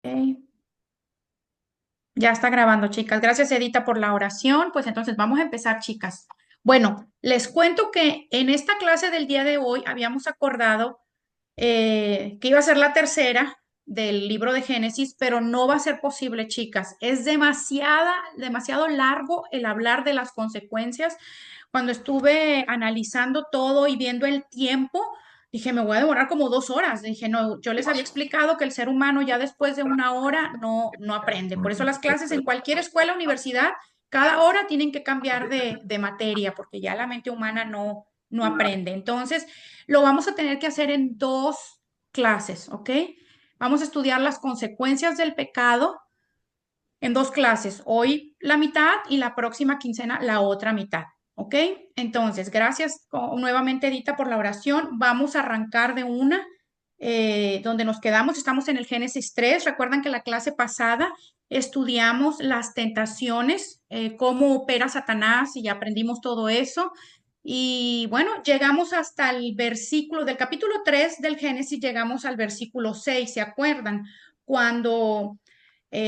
Ok. Ya está grabando, chicas. Gracias, Edita, por la oración. Pues entonces vamos a empezar, chicas. Bueno, les cuento que en esta clase del día de hoy habíamos acordado que iba a ser la tercera del libro de Génesis, pero no va a ser posible, chicas. Es demasiado largo el hablar de las consecuencias. Cuando estuve analizando todo y viendo el tiempo, dije, me voy a demorar como 2 horas. Dije, no, yo les había explicado que el ser humano ya después de una hora no aprende. Por eso las clases en cualquier escuela, universidad, cada hora tienen que cambiar de materia, porque ya la mente humana no aprende. Entonces, lo vamos a tener que hacer en 2 clases, ¿ok? Vamos a estudiar las consecuencias del pecado en 2 clases. Hoy la mitad y la próxima quincena la otra mitad, ¿ok? Entonces, gracias nuevamente, Edita, por la oración. Vamos a arrancar de una donde nos quedamos. Estamos en el Génesis 3. Recuerdan que la clase pasada estudiamos las tentaciones, cómo opera Satanás y aprendimos todo eso. Y bueno, llegamos hasta el versículo del capítulo 3 del Génesis, llegamos al versículo 6. ¿Se acuerdan? Cuando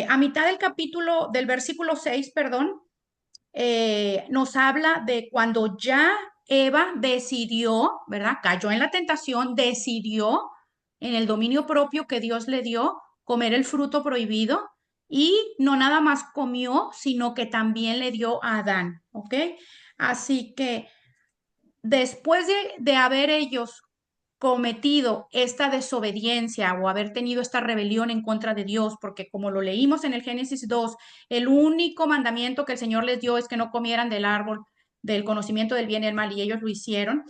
a mitad del capítulo, del versículo 6, perdón, nos habla de cuando ya Eva decidió, ¿verdad? Cayó en la tentación, decidió en el dominio propio que Dios le dio comer el fruto prohibido y no nada más comió, sino que también le dio a Adán, ¿ok? Así que después de haber ellos cometido esta desobediencia o haber tenido esta rebelión en contra de Dios, porque como lo leímos en el Génesis 2, el único mandamiento que el Señor les dio es que no comieran del árbol del conocimiento del bien y el mal, y ellos lo hicieron.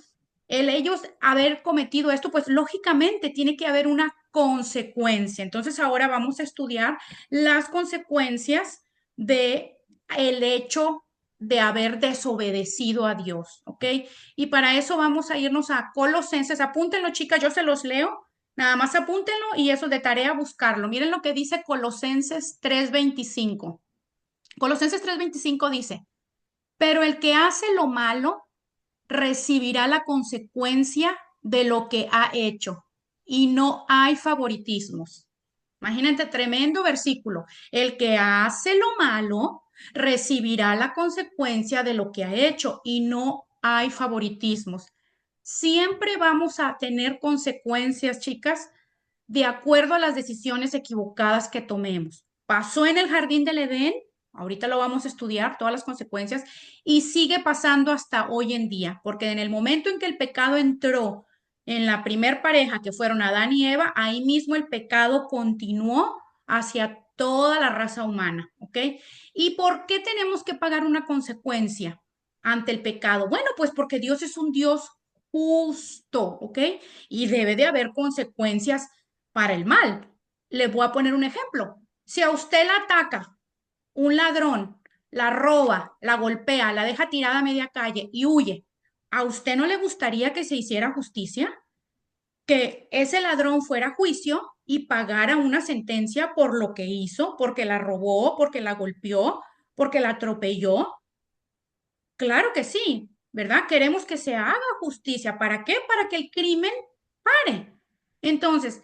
El ellos haber cometido esto, pues lógicamente tiene que haber una consecuencia. Entonces ahora vamos a estudiar las consecuencias de el hecho de haber desobedecido a Dios, ¿ok? Y para eso vamos a irnos a Colosenses. Apúntenlo, chicas, yo se los leo. Nada más apúntenlo y eso de tarea buscarlo. Miren lo que dice Colosenses 3:25. Colosenses 3:25 dice, pero el que hace lo malo recibirá la consecuencia de lo que ha hecho y no hay favoritismos. Imagínate, tremendo versículo. El que hace lo malo recibirá la consecuencia de lo que ha hecho y no hay favoritismos. Siempre vamos a tener consecuencias, chicas, de acuerdo a las decisiones equivocadas que tomemos. Pasó en el jardín del Edén, ahorita lo vamos a estudiar, todas las consecuencias, y sigue pasando hasta hoy en día, porque en el momento en que el pecado entró en la primer pareja, que fueron Adán y Eva, ahí mismo el pecado continuó hacia toda la raza humana, ¿ok? ¿Y por qué tenemos que pagar una consecuencia ante el pecado? Bueno, pues porque Dios es un Dios justo, ¿ok? Y debe de haber consecuencias para el mal. Les voy a poner un ejemplo. Si a usted la ataca un ladrón, la roba, la golpea, la deja tirada a media calle y huye, ¿a usted no le gustaría que se hiciera justicia? Que ese ladrón fuera a juicio y pagara una sentencia por lo que hizo, porque la robó, porque la golpeó, porque la atropelló. Claro que sí, ¿verdad? Queremos que se haga justicia. ¿Para qué? Para que el crimen pare. Entonces,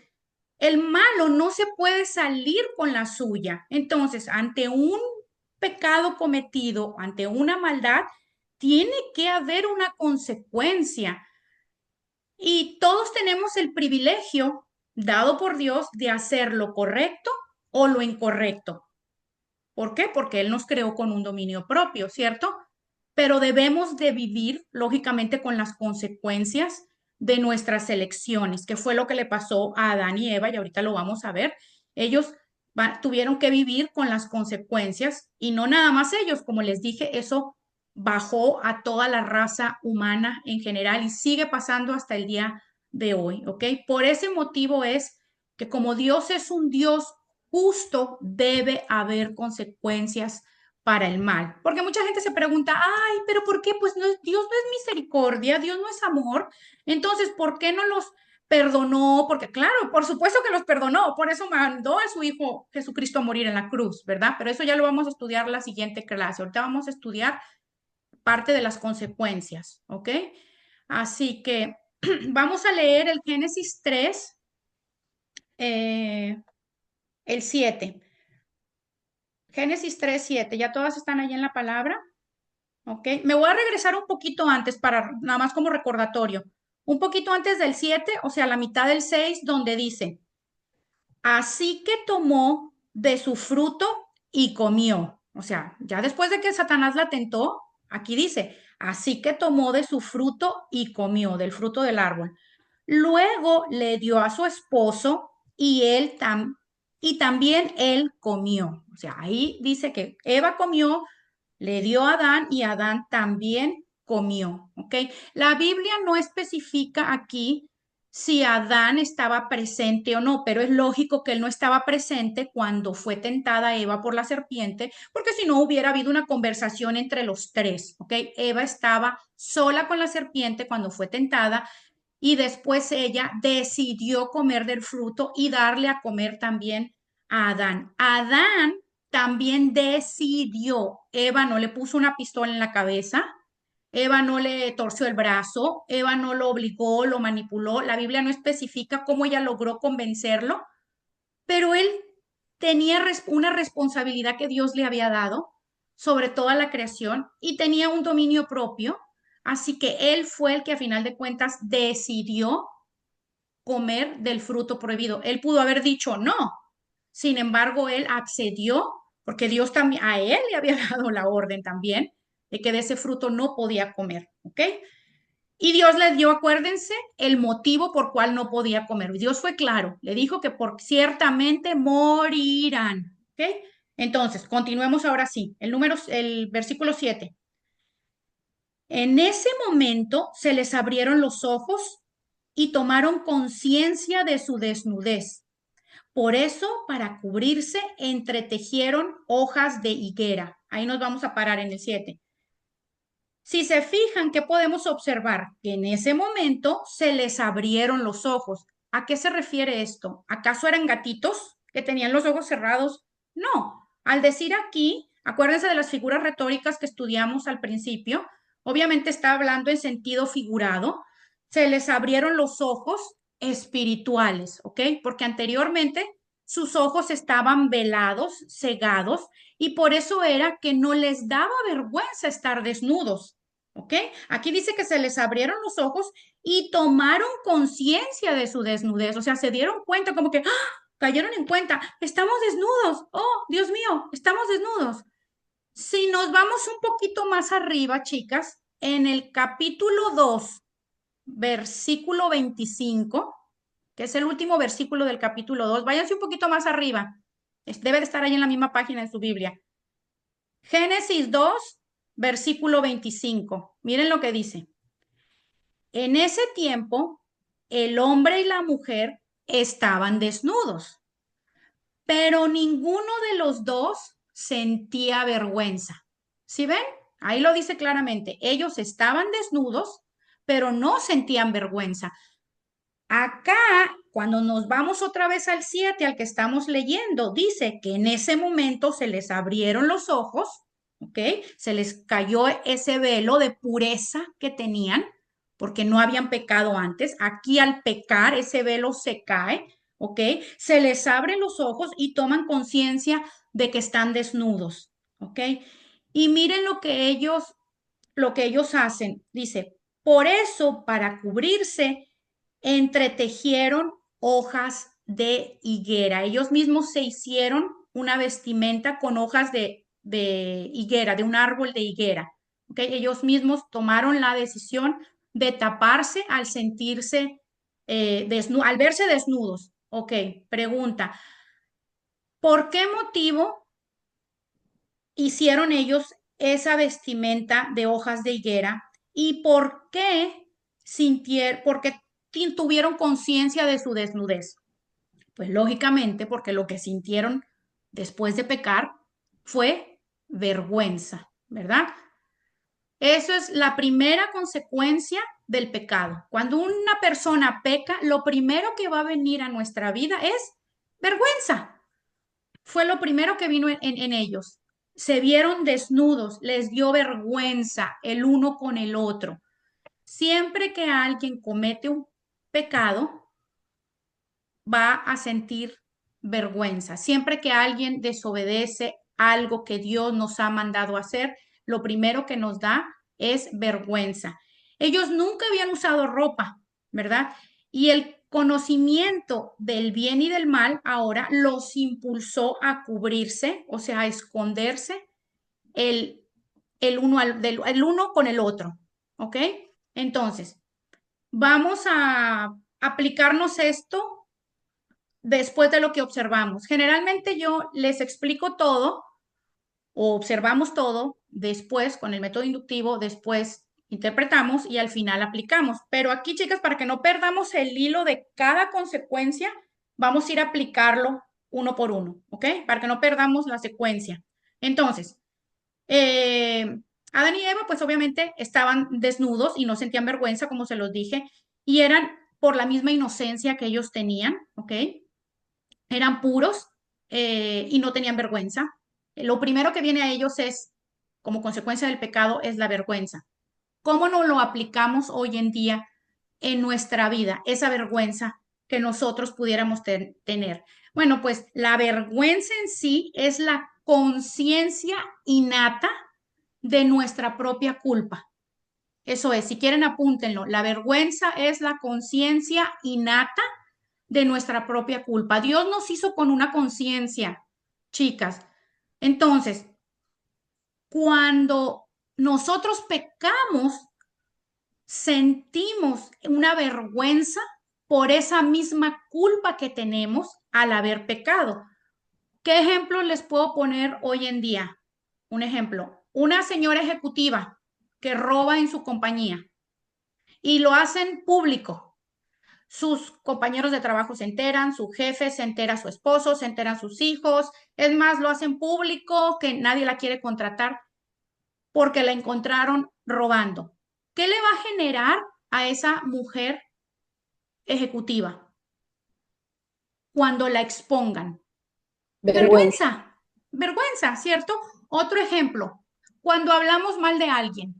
el malo no se puede salir con la suya. Entonces, ante un pecado cometido, ante una maldad, tiene que haber una consecuencia. Y todos tenemos el privilegio dado por Dios de hacer lo correcto o lo incorrecto. ¿Por qué? Porque Él nos creó con un dominio propio, ¿cierto? Pero debemos de vivir, lógicamente, con las consecuencias de nuestras elecciones, que fue lo que le pasó a Adán y Eva, y ahorita lo vamos a ver. Ellos tuvieron que vivir con las consecuencias y no nada más ellos, como les dije, eso bajó a toda la raza humana en general y sigue pasando hasta el día de hoy, ¿ok? Por ese motivo es que como Dios es un Dios justo, debe haber consecuencias para el mal. Porque mucha gente se pregunta, ay, pero ¿por qué? Pues no, Dios no es misericordia, Dios no es amor. Entonces, ¿por qué no los perdonó? Porque claro, por supuesto que los perdonó, por eso mandó a su Hijo Jesucristo a morir en la cruz, ¿verdad? Pero eso ya lo vamos a estudiar la siguiente clase. Ahorita vamos a estudiar parte de las consecuencias, ¿ok? Así que vamos a leer el Génesis 3. el 7. Génesis 3, 7. ¿Ya todas están ahí en la palabra? ¿Ok? Me voy a regresar un poquito antes para, nada más como recordatorio. Un poquito antes del 7, o sea, la mitad del 6, donde dice, así que tomó de su fruto y comió. O sea, ya después de que Satanás la tentó, aquí dice, así que tomó de su fruto y comió, del fruto del árbol. Luego le dio a su esposo y y también él comió. O sea, ahí dice que Eva comió, le dio a Adán y Adán también comió. ¿Ok? La Biblia no especifica aquí si Adán estaba presente o no, pero es lógico que él no estaba presente cuando fue tentada Eva por la serpiente, porque si no hubiera habido una conversación entre los tres, ¿ok? Eva estaba sola con la serpiente cuando fue tentada y después ella decidió comer del fruto y darle a comer también a Adán. Adán también decidió, Eva no le puso una pistola en la cabeza, Eva no le torció el brazo, Eva no lo obligó, lo manipuló. La Biblia no especifica cómo ella logró convencerlo, pero él tenía una responsabilidad que Dios le había dado sobre toda la creación y tenía un dominio propio. Así que él fue el que a final de cuentas decidió comer del fruto prohibido. Él pudo haber dicho no. Sin embargo, él accedió porque Dios también, a él le había dado la orden también de que de ese fruto no podía comer, ¿ok? Y Dios le dio, acuérdense, el motivo por cual no podía comer. Dios fue claro, le dijo que por ciertamente morirán, ¿ok? Entonces, continuemos ahora sí. El versículo 7. En ese momento se les abrieron los ojos y tomaron conciencia de su desnudez. Por eso, para cubrirse, entretejieron hojas de higuera. Ahí nos vamos a parar en el 7. Si se fijan, ¿qué podemos observar? Que en ese momento se les abrieron los ojos. ¿A qué se refiere esto? ¿Acaso eran gatitos que tenían los ojos cerrados? No. Al decir aquí, acuérdense de las figuras retóricas que estudiamos al principio, obviamente está hablando en sentido figurado. Se les abrieron los ojos espirituales, ¿ok? Porque anteriormente sus ojos estaban velados, cegados, y por eso era que no les daba vergüenza estar desnudos. ¿Ok? Aquí dice que se les abrieron los ojos y tomaron conciencia de su desnudez, o sea, se dieron cuenta, como que cayeron en cuenta, estamos desnudos, oh, Dios mío, estamos desnudos. Si nos vamos un poquito más arriba, chicas, en el capítulo 2, versículo 25, que es el último versículo del capítulo 2, váyanse un poquito más arriba, debe de estar ahí en la misma página de su Biblia. Génesis 2, versículo 25. Miren lo que dice. En ese tiempo, el hombre y la mujer estaban desnudos, pero ninguno de los dos sentía vergüenza. ¿Sí ven? Ahí lo dice claramente. Ellos estaban desnudos, pero no sentían vergüenza. Acá, cuando nos vamos otra vez al 7, al que estamos leyendo, dice que en ese momento se les abrieron los ojos, ¿ok? Se les cayó ese velo de pureza que tenían, porque no habían pecado antes. Aquí al pecar, ese velo se cae, ¿ok? Se les abren los ojos y toman conciencia de que están desnudos, ¿ok? Y miren lo que ellos hacen. Dice, por eso, para cubrirse, entretejieron hojas de higuera. Ellos mismos se hicieron una vestimenta con hojas de higuera, de un árbol de higuera. ¿Okay? Ellos mismos tomaron la decisión de taparse al sentirse al verse desnudos. Ok, pregunta, ¿por qué motivo hicieron ellos esa vestimenta de hojas de higuera y por qué tuvieron conciencia de su desnudez? Pues lógicamente porque lo que sintieron después de pecar fue vergüenza, ¿verdad? Eso es la primera consecuencia del pecado. Cuando una persona peca, lo primero que va a venir a nuestra vida es vergüenza. Fue lo primero que vino en ellos. Se vieron desnudos, les dio vergüenza el uno con el otro. Siempre que alguien comete un pecado, va a sentir vergüenza. Siempre que alguien desobedece algo que Dios nos ha mandado hacer, lo primero que nos da es vergüenza. Ellos nunca habían usado ropa, ¿verdad? Y el conocimiento del bien y del mal ahora los impulsó a cubrirse, o sea, a esconderse el, el uno con el otro, ¿ok? Entonces, vamos a aplicarnos esto después de lo que observamos. Generalmente yo les explico todo o observamos todo, después con el método inductivo, después interpretamos y al final aplicamos. Pero aquí, chicas, para que no perdamos el hilo de cada consecuencia, vamos a ir a aplicarlo uno por uno, ¿ok? Para que no perdamos la secuencia. Entonces, Adán y Eva, pues obviamente estaban desnudos y no sentían vergüenza, como se los dije, y eran por la misma inocencia que ellos tenían, ¿ok? Eran puros y no tenían vergüenza. Lo primero que viene a ellos es, como consecuencia del pecado, es la vergüenza. ¿Cómo no lo aplicamos hoy en día en nuestra vida, esa vergüenza que nosotros pudiéramos tener? Bueno, pues la vergüenza en sí es la conciencia innata de nuestra propia culpa. Eso es, si quieren apúntenlo, la vergüenza es la conciencia innata de nuestra propia culpa. Dios nos hizo con una conciencia, chicas. Entonces, cuando nosotros pecamos, sentimos una vergüenza por esa misma culpa que tenemos al haber pecado. ¿Qué ejemplo les puedo poner hoy en día? Un ejemplo, una señora ejecutiva que roba en su compañía y lo hacen público. Sus compañeros de trabajo se enteran, su jefe se entera, su esposo, se enteran sus hijos. Es más, lo hacen público, que nadie la quiere contratar porque la encontraron robando. ¿Qué le va a generar a esa mujer ejecutiva cuando la expongan? Vergüenza. Vergüenza, vergüenza, ¿cierto? Otro ejemplo, cuando hablamos mal de alguien.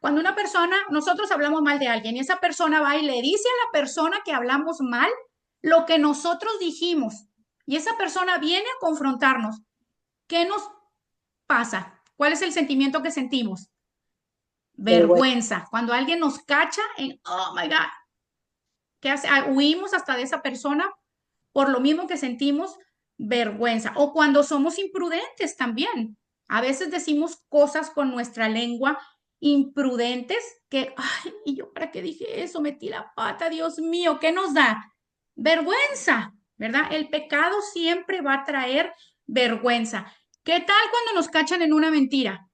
Cuando una persona, nosotros hablamos mal de alguien y esa persona va y le dice a la persona que hablamos mal lo que nosotros dijimos y esa persona viene a confrontarnos. ¿Qué nos pasa? ¿Cuál es el sentimiento que sentimos? Vergüenza. Vergüenza. Cuando alguien nos cacha en, oh my God, ¿qué hace? Ah, huimos hasta de esa persona por lo mismo que sentimos vergüenza. O cuando somos imprudentes también. A veces decimos cosas con nuestra lengua imprudentes que, ay, ¿y yo para qué dije eso? Metí la pata, Dios mío, ¿qué nos da? Vergüenza, ¿verdad? El pecado siempre va a traer vergüenza. ¿Qué tal cuando nos cachan en una mentira?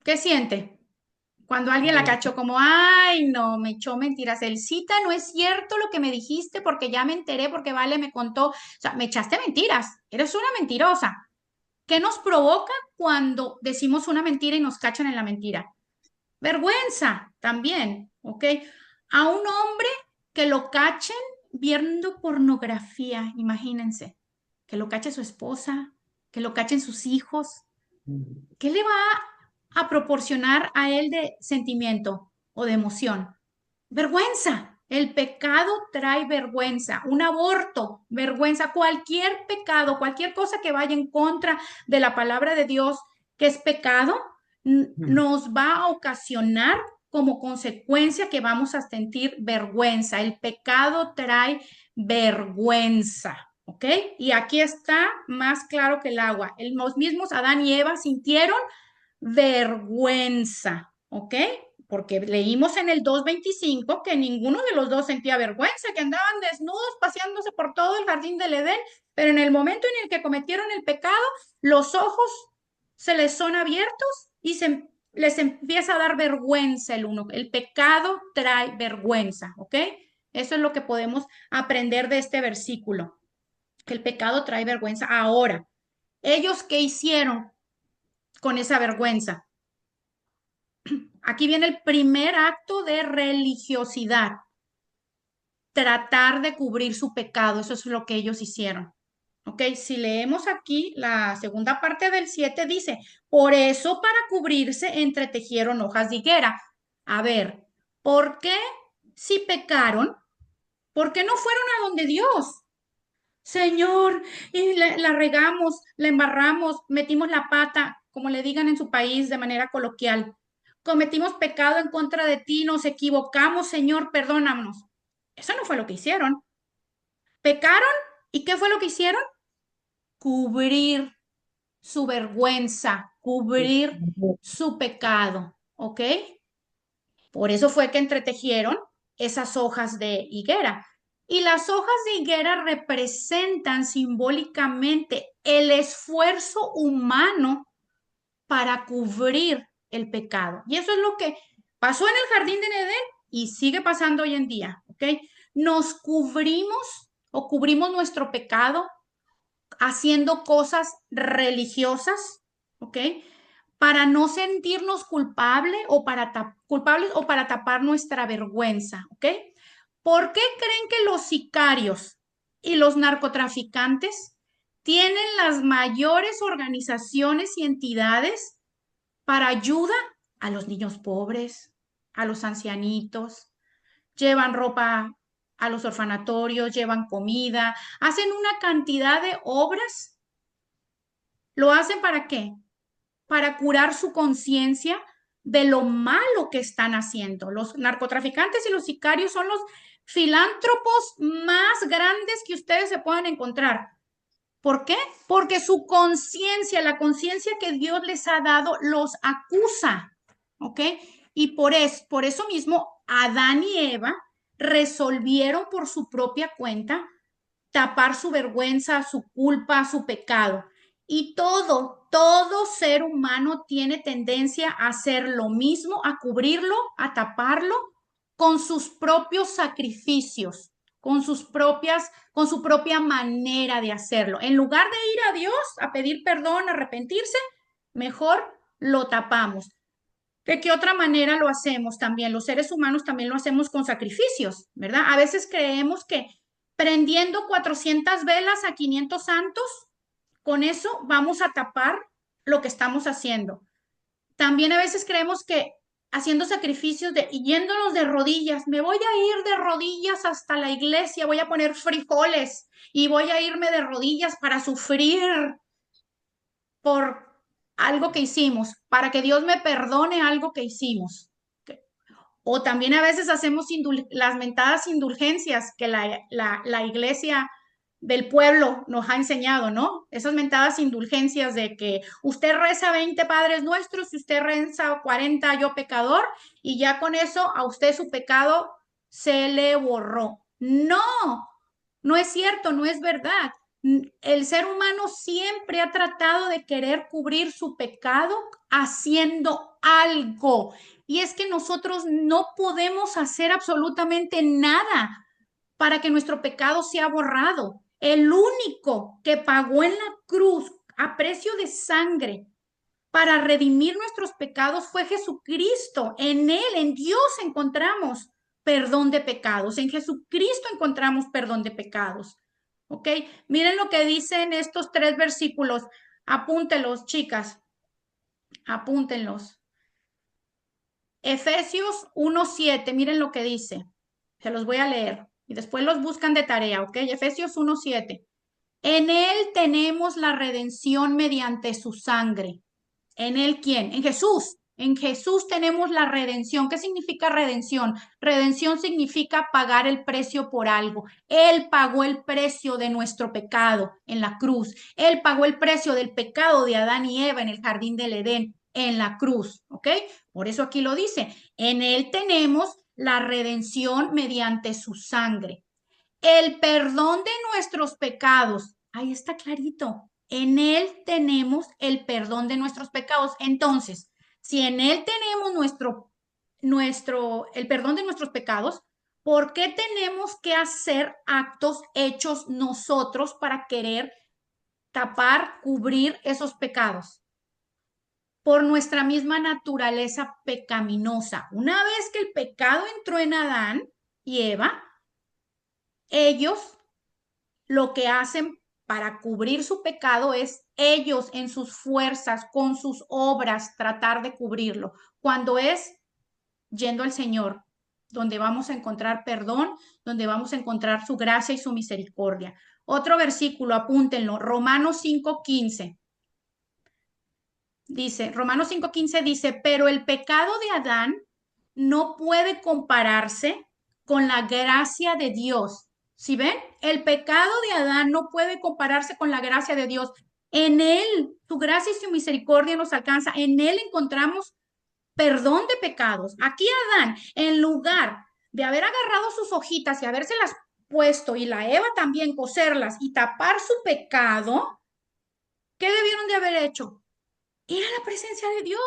¿Qué siente? Cuando alguien la cachó como, ay, no, me echó mentiras. El cita, no es cierto lo que me dijiste porque ya me enteré, porque Vale me contó. O sea, me echaste mentiras. Eres una mentirosa. ¿Qué nos provoca cuando decimos una mentira y nos cachan en la mentira? Vergüenza también, ¿ok? A un hombre que lo cachen viendo pornografía, imagínense. Que lo cache su esposa, que lo cachen sus hijos. ¿Qué le va a proporcionar a él de sentimiento o de emoción? Vergüenza. El pecado trae vergüenza. Un aborto, vergüenza. Cualquier pecado, cualquier cosa que vaya en contra de la palabra de Dios, que es pecado, nos va a ocasionar como consecuencia que vamos a sentir vergüenza. El pecado trae vergüenza. ¿Ok? Y aquí está más claro que el agua. Los mismos Adán y Eva sintieron vergüenza, ¿ok? Porque leímos en el 2:25 que ninguno de los dos sentía vergüenza, que andaban desnudos paseándose por todo el jardín del Edén, pero en el momento en el que cometieron el pecado, los ojos se les son abiertos y les empieza a dar vergüenza el uno. El pecado trae vergüenza, ¿ok? Eso es lo que podemos aprender de este versículo, que el pecado trae vergüenza. Ahora, ¿ellos qué hicieron con esa vergüenza? Aquí viene el primer acto de religiosidad, tratar de cubrir su pecado, eso es lo que ellos hicieron. ¿Ok? Si leemos aquí la segunda parte del 7 dice, por eso para cubrirse entretejieron hojas de higuera. A ver, ¿por qué si pecaron? ¿Por qué no fueron a donde Dios? Señor, y la regamos, la embarramos, metimos la pata, como le digan en su país de manera coloquial. Cometimos pecado en contra de ti, nos equivocamos, Señor, perdónanos. Eso no fue lo que hicieron. Pecaron y ¿qué fue lo que hicieron? Cubrir su vergüenza, cubrir su pecado, ¿ok? Por eso fue que entretejieron esas hojas de higuera. Y las hojas de higuera representan simbólicamente el esfuerzo humano para cubrir el pecado. Y eso es lo que pasó en el jardín de Edén y sigue pasando hoy en día, ¿ok? Nos cubrimos o cubrimos nuestro pecado haciendo cosas religiosas, ¿ok? Para no sentirnos culpables o para tapar nuestra vergüenza, ¿ok? ¿Por qué creen que los sicarios y los narcotraficantes tienen las mayores organizaciones y entidades para ayuda a los niños pobres, a los ancianitos? Llevan ropa a los orfanatorios, llevan comida, hacen una cantidad de obras. ¿Lo hacen para qué? Para curar su conciencia de lo malo que están haciendo. Los narcotraficantes y los sicarios son los filántropos más grandes que ustedes se puedan encontrar. ¿Por qué? Porque su conciencia, la conciencia que Dios les ha dado, los acusa. ¿Ok? Y por eso mismo, Adán y Eva resolvieron por su propia cuenta tapar su vergüenza, su culpa, su pecado. Y todo ser humano tiene tendencia a hacer lo mismo, a cubrirlo, a taparlo con sus propios sacrificios, con su propia manera de hacerlo. En lugar de ir a Dios a pedir perdón, a arrepentirse, mejor lo tapamos. ¿De qué otra manera lo hacemos también? Los seres humanos también lo hacemos con sacrificios, ¿verdad? A veces creemos que prendiendo 400 velas a 500 santos, con eso vamos a tapar lo que estamos haciendo. También a veces creemos que haciendo sacrificios y yéndonos de rodillas, me voy a ir de rodillas hasta la iglesia, voy a poner frijoles y voy a irme de rodillas para sufrir por algo que hicimos, para que Dios me perdone algo que hicimos. O también a veces hacemos las mentadas indulgencias que la iglesia del pueblo nos ha enseñado, ¿no? Esas mentadas indulgencias de que usted reza 20 Padres Nuestros, y usted reza 40 yo pecador, y ya con eso a usted su pecado se le borró. No, no es cierto, no es verdad. El ser humano siempre ha tratado de querer cubrir su pecado haciendo algo. Y es que nosotros no podemos hacer absolutamente nada para que nuestro pecado sea borrado. El único que pagó en la cruz a precio de sangre para redimir nuestros pecados fue Jesucristo. En Él, en Dios encontramos perdón de pecados. En Jesucristo encontramos perdón de pecados. ¿Ok? Miren lo que dicen estos 3 versículos. Apúntenlos, chicas. Apúntenlos. Efesios 1:7, miren lo que dice. Se los voy a leer y después los buscan de tarea, ¿ok? Efesios 1:7. En Él tenemos la redención mediante su sangre. ¿En Él quién? En Jesús. En Jesús tenemos la redención. ¿Qué significa redención? Redención significa pagar el precio por algo. Él pagó el precio de nuestro pecado en la cruz. Él pagó el precio del pecado de Adán y Eva en el jardín del Edén en la cruz. ¿Ok? Por eso aquí lo dice. En Él tenemos la redención mediante su sangre. El perdón de nuestros pecados. Ahí está clarito. En Él tenemos el perdón de nuestros pecados. Entonces, si en Él tenemos el perdón de nuestros pecados, ¿por qué tenemos que hacer actos hechos nosotros para querer tapar, cubrir esos pecados? Por nuestra misma naturaleza pecaminosa. Una vez que el pecado entró en Adán y Eva, ellos lo que hacen para cubrir su pecado es ellos en sus fuerzas, con sus obras, tratar de cubrirlo, cuando es yendo al Señor, donde vamos a encontrar perdón, donde vamos a encontrar su gracia y su misericordia. Otro versículo, apúntenlo, Romanos 5:15. Dice, Romanos 5:15 dice, pero el pecado de Adán no puede compararse con la gracia de Dios. ¿Sí ven? El pecado de Adán no puede compararse con la gracia de Dios. En él, su gracia y su misericordia nos alcanza. En él encontramos perdón de pecados. Aquí Adán, en lugar de haber agarrado sus hojitas y habérselas puesto, y la Eva también coserlas y tapar su pecado, ¿qué debieron de haber hecho? Ir a la presencia de Dios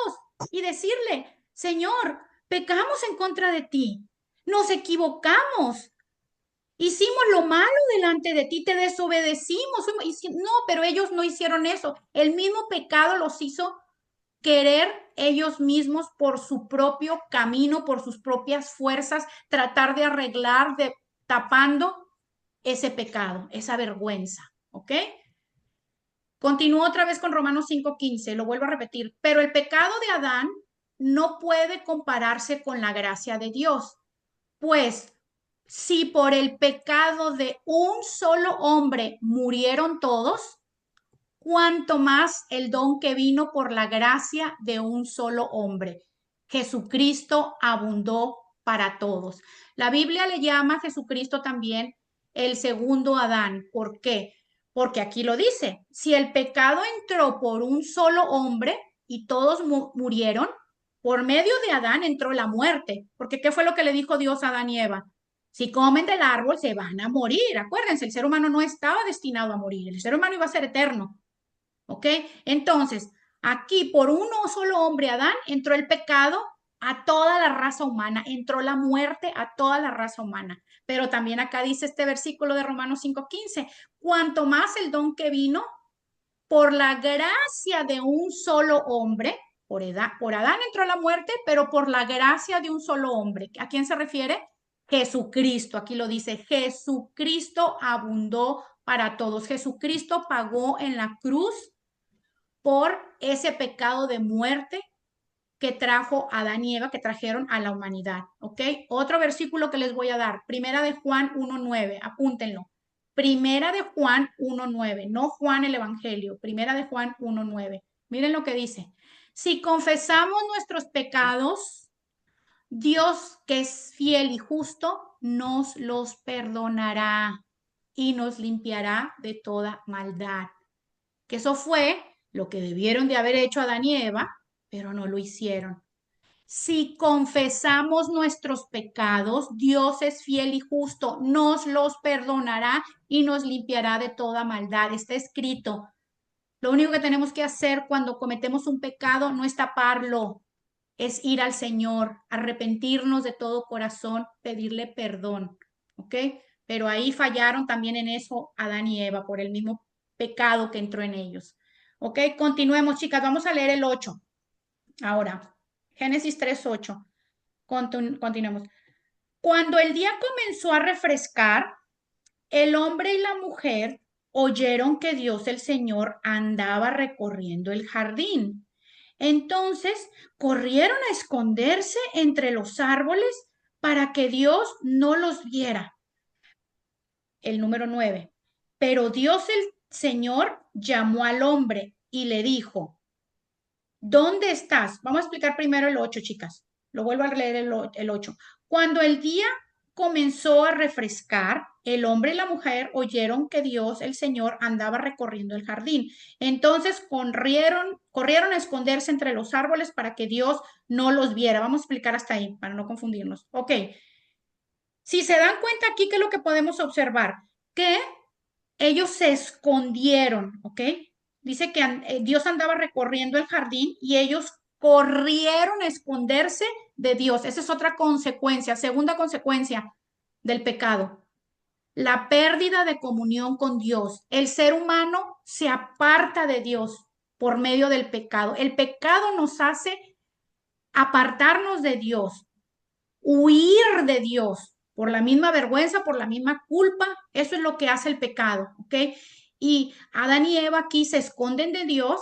y decirle, Señor, pecamos en contra de ti, nos equivocamos, hicimos lo malo delante de ti, te desobedecimos. No, pero ellos no hicieron eso. El mismo pecado los hizo querer ellos mismos por su propio camino, por sus propias fuerzas, tratar de arreglar, de tapando ese pecado, esa vergüenza, ¿ok? Continúo otra vez con Romanos 5:15, lo vuelvo a repetir, pero el pecado de Adán no puede compararse con la gracia de Dios, pues si por el pecado de un solo hombre murieron todos, cuanto más el don que vino por la gracia de un solo hombre. Jesucristo abundó para todos. La Biblia le llama a Jesucristo también el segundo Adán. ¿Por qué? Porque aquí lo dice, si el pecado entró por un solo hombre y todos murieron, por medio de Adán entró la muerte. Porque ¿qué fue lo que le dijo Dios a Adán y Eva? Si comen del árbol se van a morir. Acuérdense, el ser humano no estaba destinado a morir, el ser humano iba a ser eterno. ¿Ok? Entonces, aquí por uno solo hombre, Adán, entró el pecado a toda la raza humana, entró la muerte a toda la raza humana. Pero también acá dice este versículo de Romanos 5:15, cuanto más el don que vino por la gracia de un solo hombre, por Adán entró la muerte, pero por la gracia de un solo hombre. ¿A quién se refiere? Jesucristo, aquí lo dice, Jesucristo abundó para todos. Jesucristo pagó en la cruz por ese pecado de muerte que trajo Adán y Eva, que trajeron a la humanidad, ¿ok? Otro versículo que les voy a dar, Primera de Juan 1:9, apúntenlo. Primera de Juan 1:9, no Juan el Evangelio, Primera de Juan 1:9. Miren lo que dice. Si confesamos nuestros pecados, Dios, que es fiel y justo, nos los perdonará y nos limpiará de toda maldad. Que eso fue lo que debieron de haber hecho Adán y Eva, pero no lo hicieron. Si confesamos nuestros pecados, Dios es fiel y justo, nos los perdonará y nos limpiará de toda maldad. Está escrito. Lo único que tenemos que hacer cuando cometemos un pecado no es taparlo, es ir al Señor, arrepentirnos de todo corazón, pedirle perdón, ¿ok? Pero ahí fallaron también en eso Adán y Eva por el mismo pecado que entró en ellos. ¿Ok? Continuemos, chicas, vamos a leer el 8. Ahora, Génesis 3:8. Continuemos. Cuando el día comenzó a refrescar, el hombre y la mujer oyeron que Dios el Señor andaba recorriendo el jardín. Entonces corrieron a esconderse entre los árboles para que Dios no los viera. El número 9. Pero Dios el Señor llamó al hombre y le dijo, ¿dónde estás? Vamos a explicar primero el 8, chicas. Lo vuelvo a leer el 8. Cuando el día comenzó a refrescar, el hombre y la mujer oyeron que Dios, el Señor, andaba recorriendo el jardín. Entonces corrieron a esconderse entre los árboles para que Dios no los viera. Vamos a explicar hasta ahí para no confundirnos. Ok. Si se dan cuenta aquí, ¿qué es lo que podemos observar? Que ellos se escondieron, ¿ok? Dice que Dios andaba recorriendo el jardín y ellos corrieron a esconderse de Dios. Esa es otra consecuencia, segunda consecuencia del pecado. La pérdida de comunión con Dios. El ser humano se aparta de Dios por medio del pecado. El pecado nos hace apartarnos de Dios, huir de Dios por la misma vergüenza, por la misma culpa. Eso es lo que hace el pecado, ¿ok? Y Adán y Eva aquí se esconden de Dios.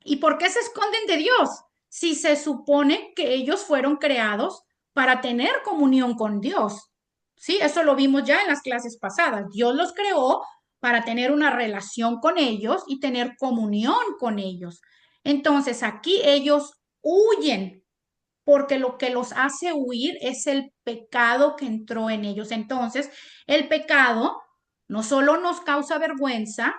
¿Y por qué se esconden de Dios? Si se supone que ellos fueron creados para tener comunión con Dios. Sí, eso lo vimos ya en las clases pasadas. Dios los creó para tener una relación con ellos y tener comunión con ellos. Entonces, aquí ellos huyen porque lo que los hace huir es el pecado que entró en ellos. Entonces, el pecado no solo nos causa vergüenza,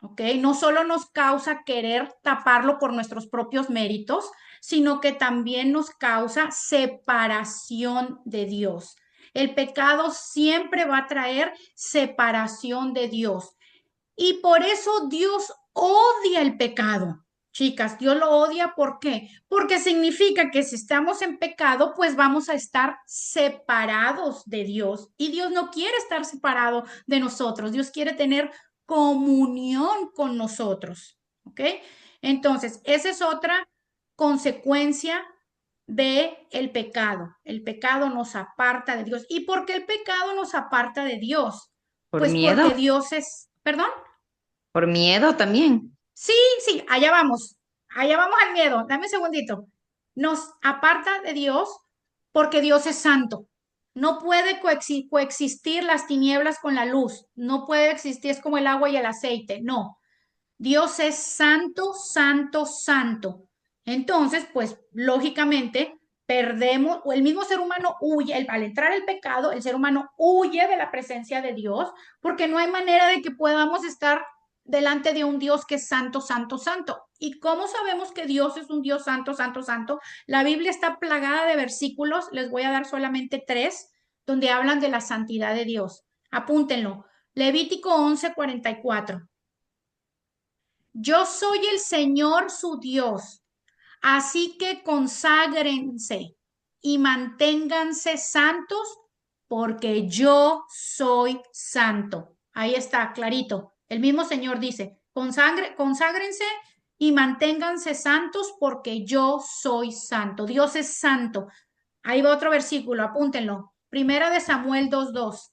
¿ok? No solo nos causa querer taparlo por nuestros propios méritos, sino que también nos causa separación de Dios. El pecado siempre va a traer separación de Dios. Y por eso Dios odia el pecado. Chicas, Dios lo odia, ¿por qué? Porque significa que si estamos en pecado, pues vamos a estar separados de Dios. Y Dios no quiere estar separado de nosotros. Dios quiere tener comunión con nosotros. ¿Ok? Entonces, esa es otra consecuencia de el pecado. El pecado nos aparta de Dios. ¿Y por qué el pecado nos aparta de Dios? Por Pues miedo, porque Dios es, perdón. por miedo también. Sí, sí, allá vamos al miedo. Dame un segundito. Nos aparta de Dios porque Dios es santo. No puede coexistir las tinieblas con la luz. No puede existir, es como el agua y el aceite. No, Dios es santo, santo, santo. Entonces, pues lógicamente perdemos, o el mismo ser humano huye, al entrar el pecado, el ser humano huye de la presencia de Dios, porque no hay manera de que podamos estar delante de un Dios que es santo, santo, santo. ¿Y cómo sabemos que Dios es un Dios santo, santo, santo? La Biblia está plagada de versículos, les voy a dar solamente tres, donde hablan de la santidad de Dios. Apúntenlo. Levítico 11:44. Yo soy el Señor su Dios, así que conságrense y manténganse santos porque yo soy santo. Ahí está, clarito. El mismo Señor dice, conságrense y manténganse santos porque yo soy santo. Dios es santo. Ahí va otro versículo, apúntenlo. Primera de Samuel 2:2.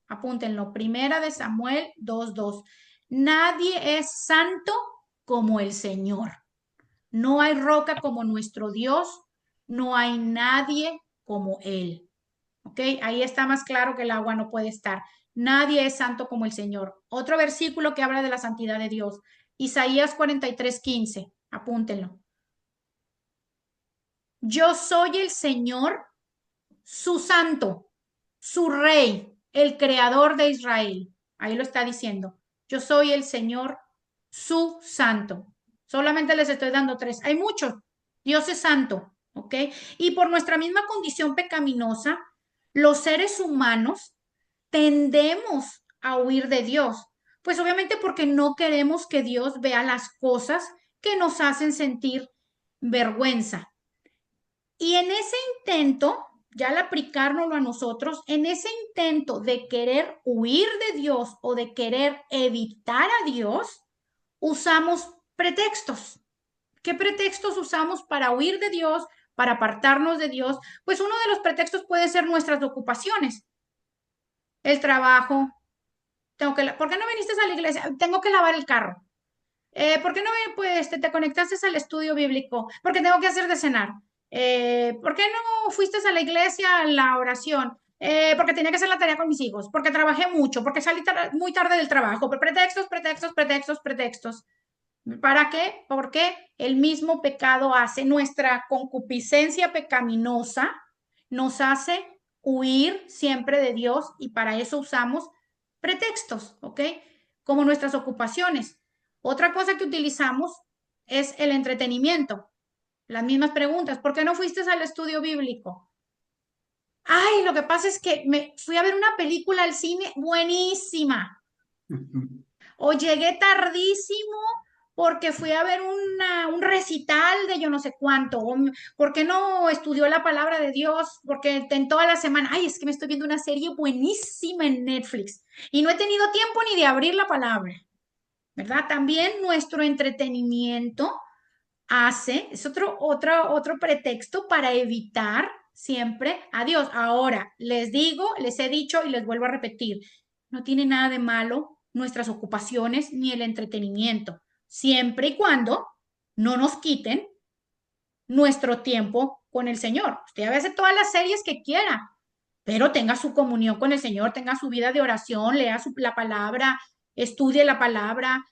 Apúntenlo. Primera de Samuel 2:2. Nadie es santo como el Señor. No hay roca como nuestro Dios, no hay nadie como Él. ¿Ok? Ahí está más claro que el agua no puede estar. Nadie es santo como el Señor. Otro versículo que habla de la santidad de Dios. Isaías 43:15. Apúntenlo. Yo soy el Señor, su santo, su rey, el creador de Israel. Ahí lo está diciendo. Yo soy el Señor, su santo. Solamente les estoy dando tres. Hay muchos. Dios es santo, ¿ok? Y por nuestra misma condición pecaminosa, los seres humanos tendemos a huir de Dios. Pues obviamente porque no queremos que Dios vea las cosas que nos hacen sentir vergüenza. Y en ese intento, ya al aplicárnoslo a nosotros, en ese intento de querer huir de Dios o de querer evitar a Dios, usamos pretextos. ¿Qué pretextos usamos para huir de Dios, para apartarnos de Dios? Pues uno de los pretextos puede ser nuestras ocupaciones, el trabajo. ¿Por qué no viniste a la iglesia? Tengo que lavar el carro. ¿Por qué no pues, te conectaste al estudio bíblico? Porque tengo que hacer de cenar. ¿Por qué no fuiste a la iglesia a la oración? Porque tenía que hacer la tarea con mis hijos, porque trabajé mucho, porque salí muy tarde del trabajo. Pretextos, pretextos, pretextos, pretextos. ¿Para qué? Porque el mismo pecado hace nuestra concupiscencia pecaminosa, nos hace huir siempre de Dios y para eso usamos pretextos, ¿ok? Como nuestras ocupaciones. Otra cosa que utilizamos es el entretenimiento. Las mismas preguntas. ¿Por qué no fuiste al estudio bíblico? Ay, lo que pasa es que me fui a ver una película al cine buenísima. O llegué tardísimo porque fui a ver un recital de yo no sé cuánto, o porque no estudió la palabra de Dios, porque en toda la semana, ay, es que me estoy viendo una serie buenísima en Netflix y no he tenido tiempo ni de abrir la palabra, ¿verdad? También nuestro entretenimiento es otro pretexto para evitar siempre a Dios. Ahora, les digo, les he dicho y les vuelvo a repetir, no tiene nada de malo nuestras ocupaciones ni el entretenimiento, siempre y cuando no nos quiten nuestro tiempo con el Señor. Usted a veces todas las series que quiera, pero tenga su comunión con el Señor, tenga su vida de oración, lea la palabra, estudie la palabra,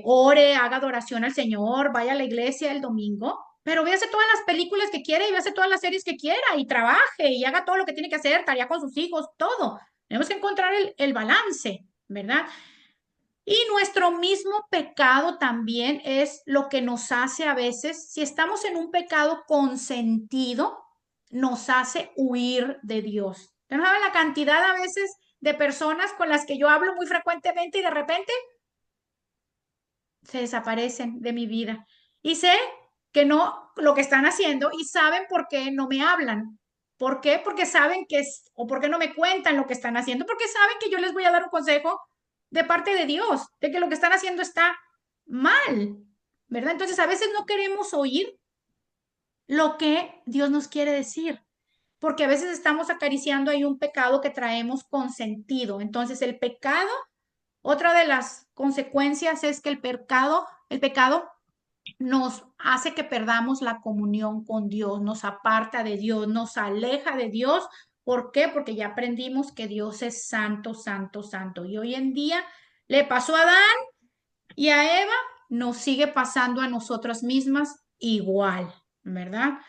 ore, haga adoración al Señor, vaya a la iglesia el domingo, pero véase todas las películas que quiera y véase todas las series que quiera y trabaje y haga todo lo que tiene que hacer, tarea con sus hijos, todo. Tenemos que encontrar el balance, ¿verdad? Y nuestro mismo pecado también es lo que nos hace a veces, si estamos en un pecado consentido, nos hace huir de Dios. ¿No saben la cantidad a veces de personas con las que yo hablo muy frecuentemente y de repente se desaparecen de mi vida? Y sé que no lo que están haciendo y saben por qué no me hablan. ¿Por qué? Porque saben que es, o porque no me cuentan lo que están haciendo, porque saben que yo les voy a dar un consejo de parte de Dios, de que lo que están haciendo está mal, ¿verdad? Entonces a veces no queremos oír lo que Dios nos quiere decir, porque a veces estamos acariciando ahí un pecado que traemos consentido. Entonces el pecado, otra de las consecuencias es que el pecado nos hace que perdamos la comunión con Dios, nos aparta de Dios, nos aleja de Dios. ¿Por qué? Porque ya aprendimos que Dios es santo, santo, santo. Y hoy en día le pasó a Adán y a Eva, nos sigue pasando a nosotras mismas igual, ¿verdad?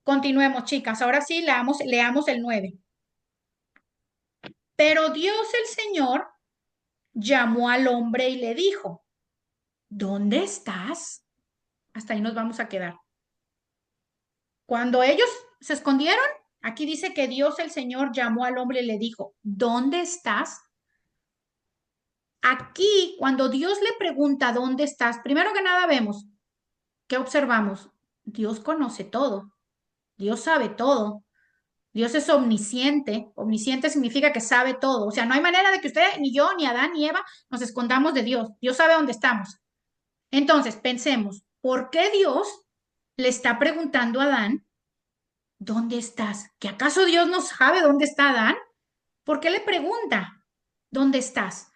Continuemos, chicas. Ahora sí, leamos el 9. Pero Dios el Señor llamó al hombre y le dijo, ¿dónde estás? Hasta ahí nos vamos a quedar. Cuando ellos se escondieron, aquí dice que Dios el Señor llamó al hombre y le dijo, ¿dónde estás? Aquí, cuando Dios le pregunta, ¿dónde estás? Primero que nada vemos, ¿qué observamos? Dios conoce todo, Dios sabe todo, Dios es omnisciente. Omnisciente significa que sabe todo. O sea, no hay manera de que usted, ni yo, ni Adán, ni Eva nos escondamos de Dios. Dios sabe dónde estamos. Entonces, pensemos, ¿por qué Dios le está preguntando a Adán, ¿dónde estás? ¿Que acaso Dios no sabe dónde está Adán? ¿Por qué le pregunta, ¿dónde estás?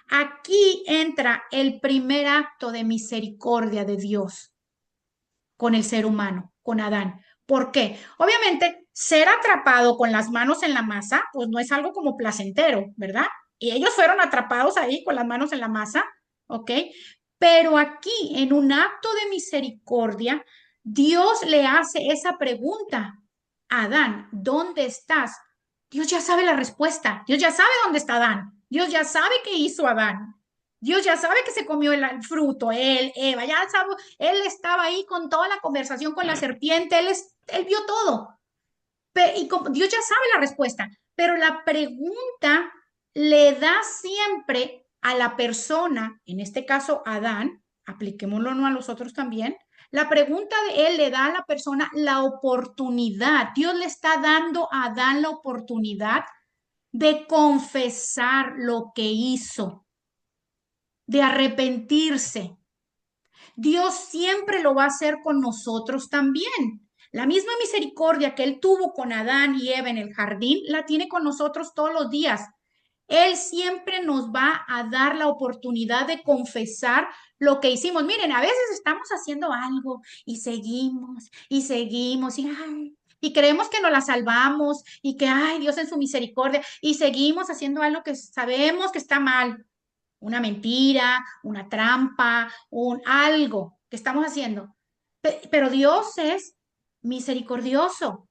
Aquí entra el primer acto de misericordia de Dios con el ser humano, con Adán. ¿Por qué? Obviamente, ser atrapado con las manos en la masa, pues no es algo como placentero, ¿verdad? Y ellos fueron atrapados ahí con las manos en la masa, ¿ok? Pero aquí, en un acto de misericordia, Dios le hace esa pregunta a Adán, ¿dónde estás? Dios ya sabe la respuesta, Dios ya sabe dónde está Adán, Dios ya sabe qué hizo Adán, Dios ya sabe que se comió el fruto, él, Eva, ya sabe, él estaba ahí con toda la conversación con la serpiente, él vio todo. Y Dios ya sabe la respuesta, pero la pregunta le da siempre a la persona, en este caso Adán, apliquémoslo no a los otros también, la pregunta de él le da a la persona la oportunidad. Dios le está dando a Adán la oportunidad de confesar lo que hizo, de arrepentirse. Dios siempre lo va a hacer con nosotros también. La misma misericordia que Él tuvo con Adán y Eva en el jardín, la tiene con nosotros todos los días. Él siempre nos va a dar la oportunidad de confesar lo que hicimos. Miren, a veces estamos haciendo algo y seguimos y creemos que nos la salvamos y que, ay, Dios en su misericordia, y seguimos haciendo algo que sabemos que está mal, una mentira, una trampa, un algo que estamos haciendo. Pero Dios es misericordioso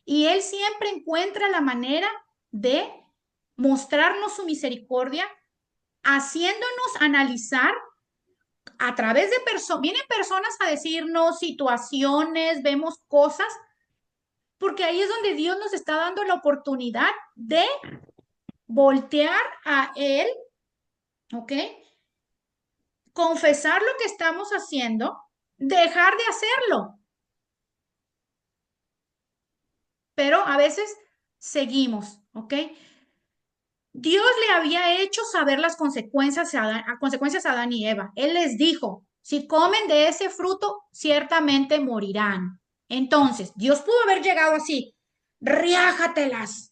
y Él siempre encuentra la manera de mostrarnos su misericordia, haciéndonos analizar a través de personas, vienen personas a decirnos situaciones, vemos cosas, porque ahí es donde Dios nos está dando la oportunidad de voltear a Él, ¿ok? Confesar lo que estamos haciendo, dejar de hacerlo. Pero a veces seguimos, ¿ok? Dios le había hecho saber las consecuencias a Adán y Eva. Él les dijo, si comen de ese fruto, ciertamente morirán. Entonces, Dios pudo haber llegado así, riájatelas,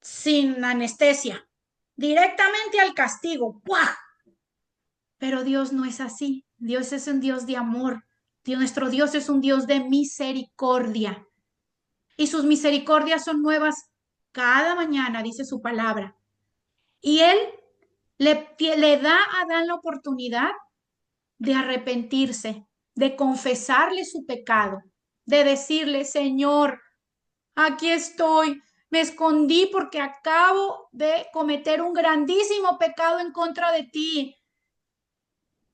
sin anestesia, directamente al castigo. ¡Puah! Pero Dios no es así. Dios es un Dios de amor. Nuestro Dios es un Dios de misericordia y sus misericordias son nuevas cada mañana, dice su palabra. Y Él le da a Adán la oportunidad de arrepentirse, de confesarle su pecado, de decirle, Señor, aquí estoy, me escondí porque acabo de cometer un grandísimo pecado en contra de ti.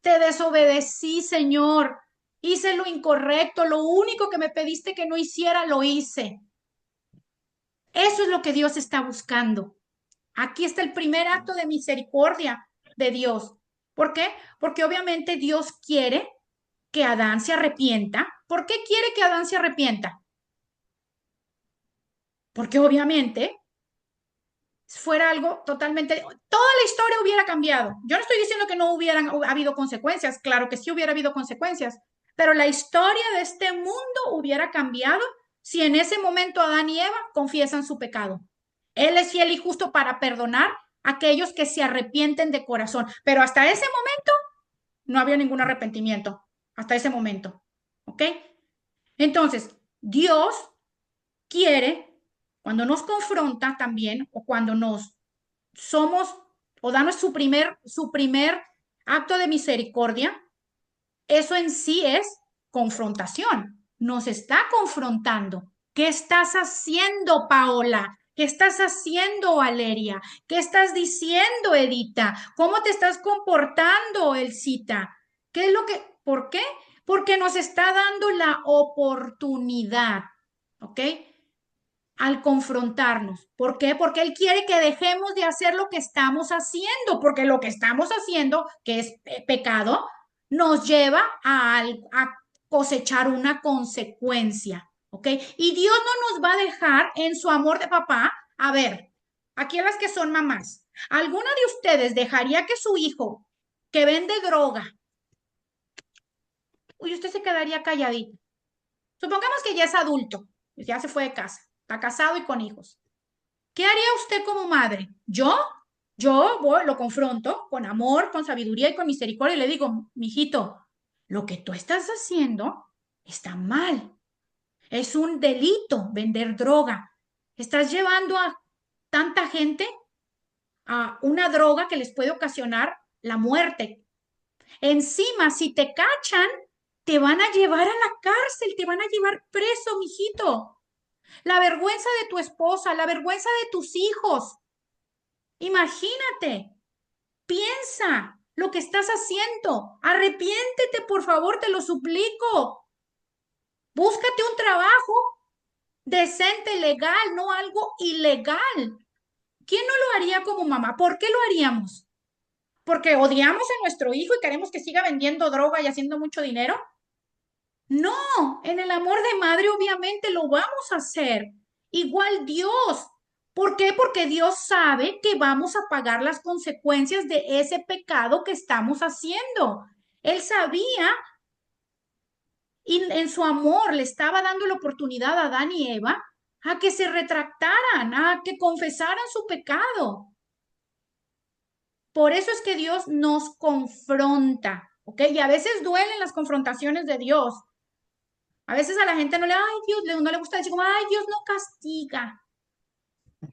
Te desobedecí, Señor. Hice lo incorrecto, lo único que me pediste que no hiciera, lo hice. Eso es lo que Dios está buscando. Aquí está el primer acto de misericordia de Dios. ¿Por qué? Porque obviamente Dios quiere que Adán se arrepienta. ¿Por qué quiere que Adán se arrepienta? Porque obviamente fuera algo totalmente, toda la historia hubiera cambiado. Yo no estoy diciendo que no hubieran habido consecuencias, claro que sí hubiera habido consecuencias, pero la historia de este mundo hubiera cambiado si en ese momento Adán y Eva confiesan su pecado. Él es fiel y justo para perdonar a aquellos que se arrepienten de corazón, pero hasta ese momento no había ningún arrepentimiento, hasta ese momento, ¿ok? Entonces, Dios quiere, cuando nos confronta también, o cuando nos somos, o danos su primer acto de misericordia, eso en sí es confrontación. Nos está confrontando. ¿Qué estás haciendo, Paola? ¿Qué estás haciendo, Valeria? ¿Qué estás diciendo, Edita? ¿Cómo te estás comportando, Elcita? ¿Qué es lo que, por qué? Porque nos está dando la oportunidad, ¿ok? Al confrontarnos. ¿Por qué? Porque Él quiere que dejemos de hacer lo que estamos haciendo, porque lo que estamos haciendo, que es pecado, nos lleva a cosechar una consecuencia, ¿ok? Y Dios no nos va a dejar en su amor de papá. A ver, aquí a las que son mamás, ¿alguna de ustedes dejaría que su hijo que vende droga, uy, usted se quedaría calladito? Supongamos que ya es adulto, ya se fue de casa, está casado y con hijos. ¿Qué haría usted como madre? Yo lo confronto con amor, con sabiduría y con misericordia y le digo, mijito, lo que tú estás haciendo está mal. Es un delito vender droga. Estás llevando a tanta gente a una droga que les puede ocasionar la muerte. Encima, si te cachan, te van a llevar a la cárcel, te van a llevar preso, mijito. La vergüenza de tu esposa, la vergüenza de tus hijos. Imagínate, piensa lo que estás haciendo. Arrepiéntete, por favor, te lo suplico. Búscate un trabajo decente, legal, no algo ilegal. ¿Quién no lo haría como mamá? ¿Por qué lo haríamos? ¿Porque odiamos a nuestro hijo y queremos que siga vendiendo droga y haciendo mucho dinero? No, en el amor de madre obviamente lo vamos a hacer. Igual Dios. ¿Por qué? Porque Dios sabe que vamos a pagar las consecuencias de ese pecado que estamos haciendo. Él sabía y en su amor le estaba dando la oportunidad a Adán y Eva a que se retractaran, a que confesaran su pecado. Por eso es que Dios nos confronta, ¿ok? Y a veces duelen las confrontaciones de Dios. A veces a la gente no le, ay, Dios, no le gusta decir como, ay, Dios no castiga.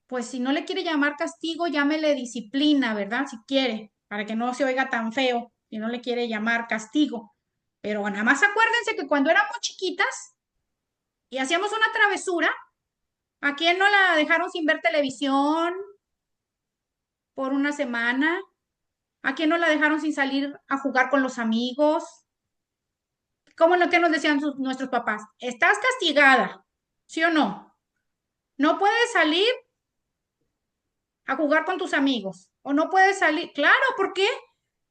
Pues si no le quiere llamar castigo, llámele disciplina, ¿verdad? Si quiere, para que no se oiga tan feo, si no le quiere llamar castigo. Pero nada más acuérdense que cuando éramos chiquitas y hacíamos una travesura, ¿a quién no la dejaron sin ver televisión por una semana? ¿A quién no la dejaron sin salir a jugar con los amigos? ¿Cómo lo que nos decían nuestros papás? Estás castigada, ¿sí o no? No puedes salir a jugar con tus amigos o no puedes salir. Claro, ¿por qué?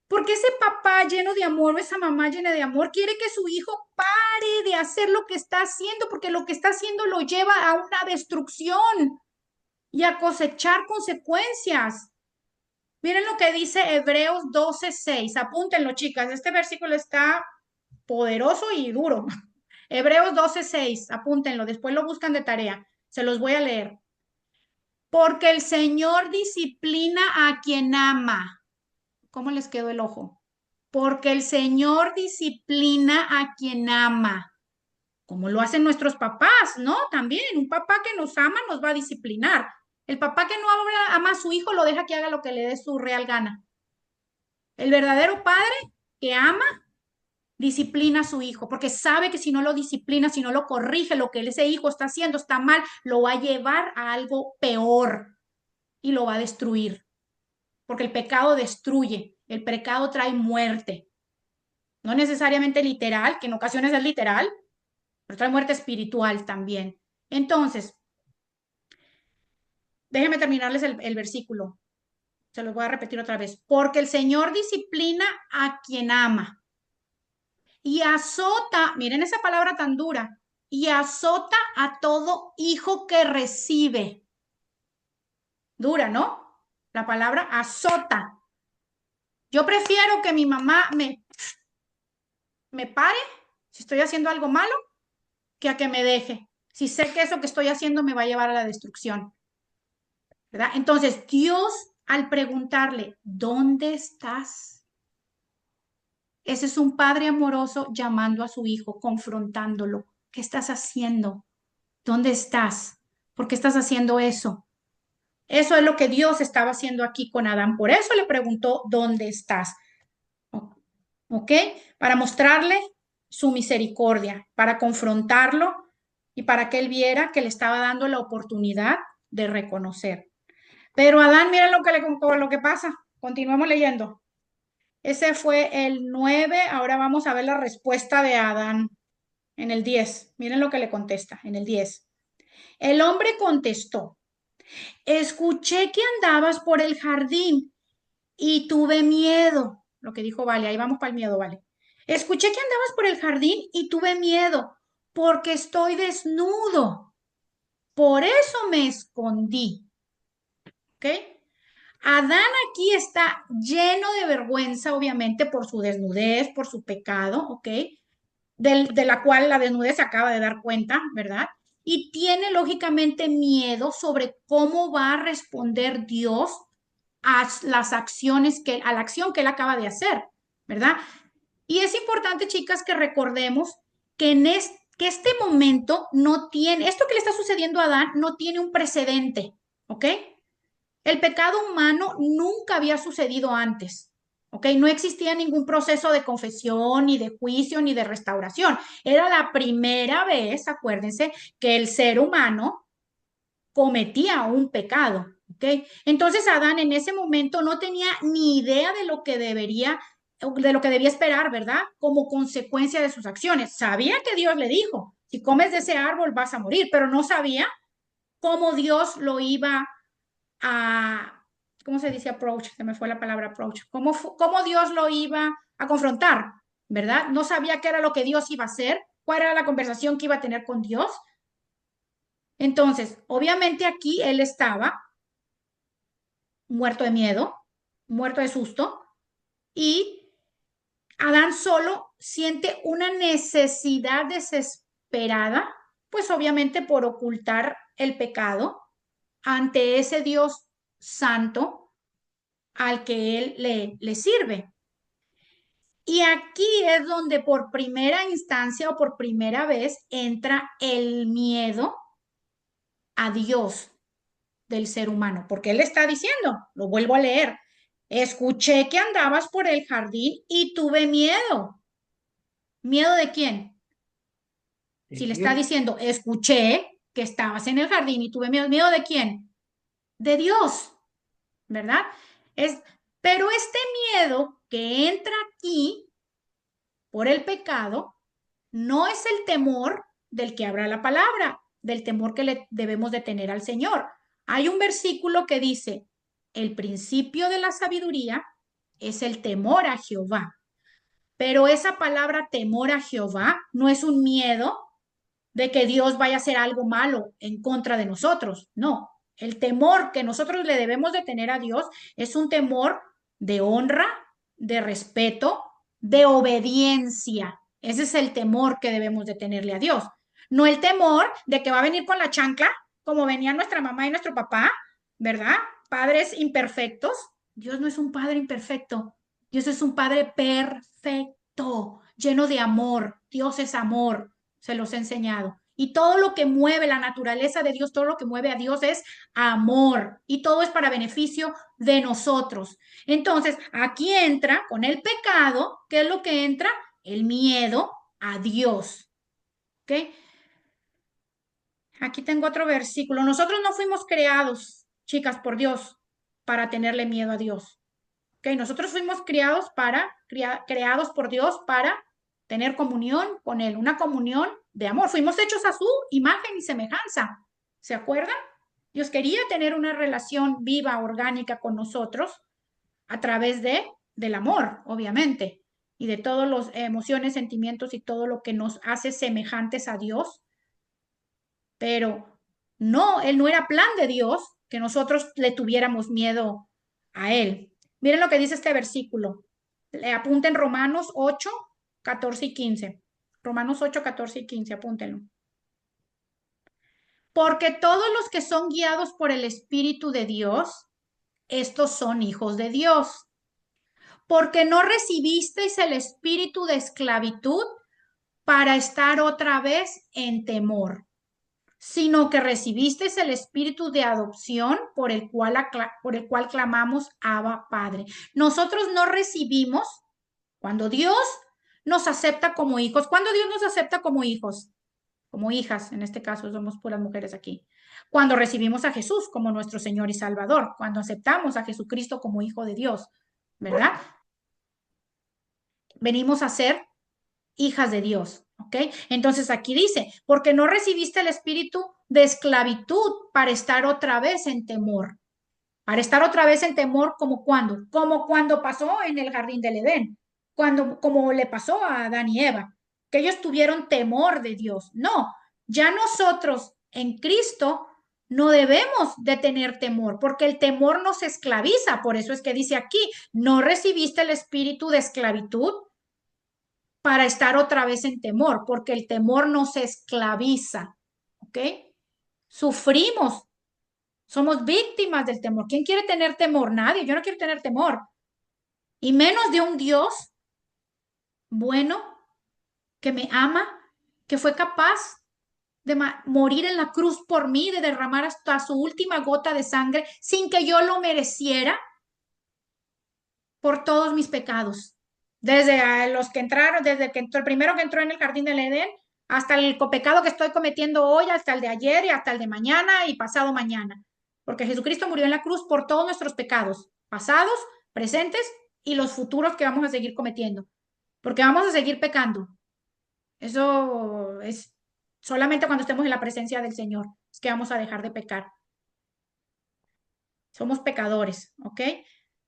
Porque ese papá lleno de amor o esa mamá llena de amor quiere que su hijo pare de hacer lo que está haciendo, porque lo que está haciendo lo lleva a una destrucción y a cosechar consecuencias. Miren lo que dice Hebreos 12:6. Apúntenlo, chicas. Este versículo está poderoso y duro. Hebreos 12:6. Apúntenlo. Después lo buscan de tarea. Se los voy a leer. Porque el Señor disciplina a quien ama. ¿Cómo les quedó el ojo? porque el Señor disciplina a quien ama, como lo hacen nuestros papás, ¿no? También un papá que nos ama nos va a disciplinar. El papá que no ama a su hijo lo deja que haga lo que le dé su real gana. El verdadero padre que ama disciplina a su hijo, porque sabe que si no lo disciplina, si no lo corrige, lo que ese hijo está haciendo está mal, lo va a llevar a algo peor y lo va a destruir, porque el pecado destruye, el pecado trae muerte, no necesariamente literal, que en ocasiones es literal, pero trae muerte espiritual también. Entonces, déjenme terminarles el versículo, se los voy a repetir otra vez, porque el Señor disciplina a quien ama y azota, miren esa palabra tan dura, y azota a todo hijo que recibe. Dura, ¿no? La palabra azota. Yo prefiero que mi mamá me pare si estoy haciendo algo malo que a que me deje. Si sé que eso que estoy haciendo me va a llevar a la destrucción. ¿Verdad? Entonces, Dios, al preguntarle, ¿dónde estás? Ese es un padre amoroso llamando a su hijo, confrontándolo. ¿Qué estás haciendo? ¿Dónde estás? ¿Por qué estás haciendo eso? Eso es lo que Dios estaba haciendo aquí con Adán. Por eso le preguntó, ¿dónde estás? ¿Ok? Para mostrarle su misericordia, para confrontarlo y para que él viera que le estaba dando la oportunidad de reconocer. Pero Adán, miren lo que pasa. Continuamos leyendo. Ese fue el 9. Ahora vamos a ver la respuesta de Adán en el 10. Miren lo que le contesta en el 10. El hombre contestó, escuché que andabas por el jardín y tuve miedo. Lo que dijo Vale, ahí vamos para el miedo, Vale. Escuché que andabas por el jardín y tuve miedo porque estoy desnudo. Por eso me escondí. ¿Ok? Adán aquí está lleno de vergüenza, obviamente, por su desnudez, por su pecado, ¿ok? De la cual la desnudez se acaba de dar cuenta, ¿verdad? Y tiene lógicamente miedo sobre cómo va a responder Dios a las acciones a la acción que él acaba de hacer, ¿verdad? Y es importante, chicas, que recordemos que que este momento no tiene, esto que le está sucediendo a Adán no tiene un precedente, ¿ok? El pecado humano nunca había sucedido antes, ¿ok? No existía ningún proceso de confesión, ni de juicio, ni de restauración. Era la primera vez, acuérdense, que el ser humano cometía un pecado, ¿ok? Entonces Adán en ese momento no tenía ni idea de lo que debía esperar, ¿verdad? Como consecuencia de sus acciones. Sabía que Dios le dijo, si comes de ese árbol vas a morir, pero no sabía cómo Dios lo iba a, ¿cómo se dice approach? Se me fue la palabra approach. ¿Cómo Dios lo iba a confrontar? ¿Verdad? No sabía qué era lo que Dios iba a hacer, cuál era la conversación que iba a tener con Dios. Entonces, obviamente aquí él estaba muerto de miedo, muerto de susto, y Adán solo siente una necesidad desesperada, pues obviamente por ocultar el pecado ante ese Dios santo al que él le sirve. Y aquí es donde por primera instancia o por primera vez entra el miedo a Dios del ser humano, porque él está diciendo, lo vuelvo a leer, escuché que andabas por el jardín y tuve miedo. ¿Miedo de quién? Si le está diciendo, escuché que estabas en el jardín y tuve miedo, ¿miedo de quién? De Dios, ¿verdad? Pero este miedo que entra aquí por el pecado no es el temor del que habla la palabra, del temor que le debemos de tener al Señor. Hay un versículo que dice, el principio de la sabiduría es el temor a Jehová. Pero esa palabra temor a Jehová no es un miedo de que Dios vaya a hacer algo malo en contra de nosotros. No, el temor que nosotros le debemos de tener a Dios es un temor de honra, de respeto, de obediencia. Ese es el temor que debemos de tenerle a Dios. No el temor de que va a venir con la chancla, como venía nuestra mamá y nuestro papá, ¿verdad? Padres imperfectos. Dios no es un padre imperfecto. Dios es un Padre perfecto, lleno de amor. Dios es amor, se los he enseñado. Y todo lo que mueve la naturaleza de Dios, todo lo que mueve a Dios es amor. Y todo es para beneficio de nosotros. Entonces, aquí entra con el pecado, ¿qué es lo que entra? El miedo a Dios. ¿Ok? Aquí tengo otro versículo. Nosotros no fuimos creados, chicas, por Dios, para tenerle miedo a Dios. ¿Ok? Nosotros fuimos creados por Dios para tener comunión con Él, una comunión de amor. Fuimos hechos a su imagen y semejanza. ¿Se acuerdan? Dios quería tener una relación viva, orgánica con nosotros a través del amor, obviamente, y de todas las emociones, sentimientos y todo lo que nos hace semejantes a Dios. Pero no, Él no era plan de Dios que nosotros le tuviéramos miedo a Él. Miren lo que dice este versículo. Le apunten Romanos 8, 14 y 15. Romanos 8, 14 y 15, apúntenlo. Porque todos los que son guiados por el Espíritu de Dios, estos son hijos de Dios. Porque no recibisteis el espíritu de esclavitud para estar otra vez en temor, sino que recibisteis el espíritu de adopción por el cual clamamos Abba Padre. Nosotros no recibimos cuando Dios nos acepta como hijos. ¿Cuándo Dios nos acepta como hijos? Como hijas, en este caso somos puras mujeres aquí. Cuando recibimos a Jesús como nuestro Señor y Salvador, cuando aceptamos a Jesucristo como Hijo de Dios, ¿verdad? Venimos a ser hijas de Dios, ¿ok? Entonces aquí dice, porque no recibiste el espíritu de esclavitud para estar otra vez en temor. Para estar otra vez en temor, como cuando pasó en el jardín del Edén, como le pasó a Adán y Eva, que ellos tuvieron temor de Dios. No, ya nosotros en Cristo no debemos de tener temor, porque el temor nos esclaviza. Por eso es que dice aquí, no recibiste el espíritu de esclavitud para estar otra vez en temor, porque el temor nos esclaviza, ¿ok? Sufrimos, somos víctimas del temor. ¿Quién quiere tener temor? Nadie. Yo no quiero tener temor. Y menos de un Dios bueno que me ama, que fue capaz de morir en la cruz por mí, de derramar hasta su última gota de sangre sin que yo lo mereciera por todos mis pecados. Desde los que entraron, desde que entró, el primero que entró en el jardín del Edén, hasta el pecado que estoy cometiendo hoy, hasta el de ayer y hasta el de mañana y pasado mañana. Porque Jesucristo murió en la cruz por todos nuestros pecados, pasados, presentes y los futuros que vamos a seguir cometiendo. Porque vamos a seguir pecando. Eso es solamente cuando estemos en la presencia del Señor, es que vamos a dejar de pecar. Somos pecadores, ¿ok?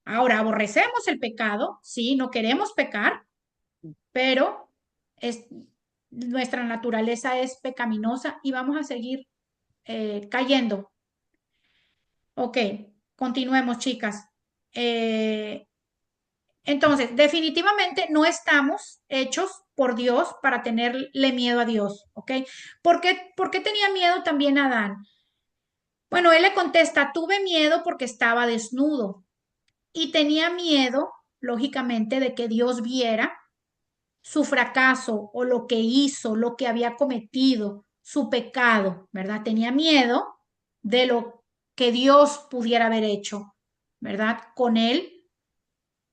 Ahora, aborrecemos el pecado, sí, no queremos pecar, pero nuestra naturaleza es pecaminosa y vamos a seguir cayendo. Ok, continuemos, chicas. Eh, entonces, definitivamente no estamos hechos por Dios para tenerle miedo a Dios, ¿ok? ¿Por qué tenía miedo también Adán? Bueno, él le contesta, tuve miedo porque estaba desnudo y tenía miedo, lógicamente, de que Dios viera su fracaso o lo que hizo, lo que había cometido, su pecado, ¿verdad? Tenía miedo de lo que Dios pudiera haber hecho, ¿verdad? Con él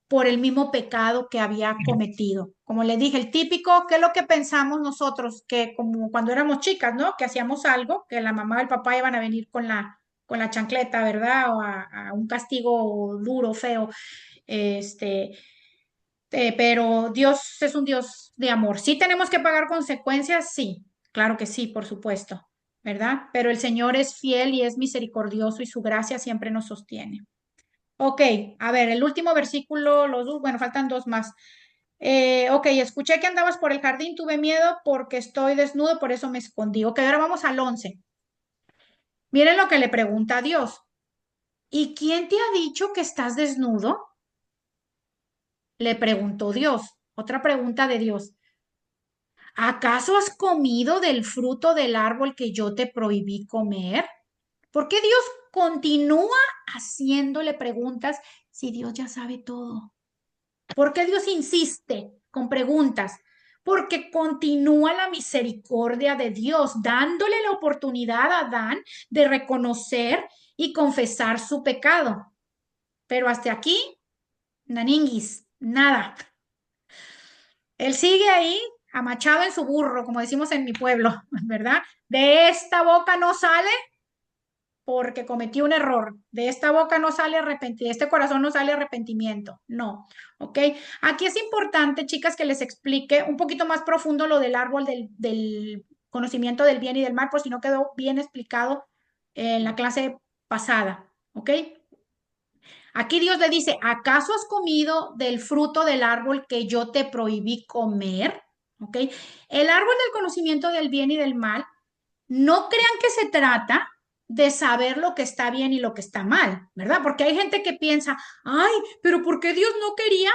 por el mismo pecado que había cometido. Como le dije, el típico, ¿qué es lo que pensamos nosotros? Que como cuando éramos chicas, ¿no? Que hacíamos algo, que la mamá o el papá iban a venir con la chancleta, ¿verdad? O a un castigo duro, feo. Este, pero Dios es un Dios de amor. ¿Sí tenemos que pagar consecuencias? Sí, claro que sí, por supuesto, ¿verdad? Pero el Señor es fiel y es misericordioso y su gracia siempre nos sostiene. Ok, a ver, el último versículo, bueno, faltan dos más. Ok, escuché que andabas por el jardín, tuve miedo porque estoy desnudo, por eso me escondí. Ok, ahora vamos al 11. Miren lo que le pregunta a Dios. ¿Y quién te ha dicho que estás desnudo? Le preguntó Dios. Otra pregunta de Dios. ¿Acaso has comido del fruto del árbol que yo te prohibí comer? ¿Por qué Dios continúa haciéndole preguntas si Dios ya sabe todo? ¿Por qué Dios insiste con preguntas? Porque continúa la misericordia de Dios, dándole la oportunidad a Adán de reconocer y confesar su pecado. Pero hasta aquí, naninguis, nada. Él sigue ahí, amachado en su burro, como decimos en mi pueblo, ¿verdad? De esta boca no sale porque cometió un error. De esta boca no sale arrepentimiento, de este corazón no sale arrepentimiento. No, ¿ok? Aquí es importante, chicas, que les explique un poquito más profundo lo del árbol del conocimiento del bien y del mal, por si no quedó bien explicado en la clase pasada, ¿ok? Aquí Dios le dice, ¿acaso has comido del fruto del árbol que yo te prohibí comer? ¿Ok? El árbol del conocimiento del bien y del mal, no crean que se trata de saber lo que está bien y lo que está mal, ¿verdad? Porque hay gente que piensa, ay, pero ¿por qué Dios no quería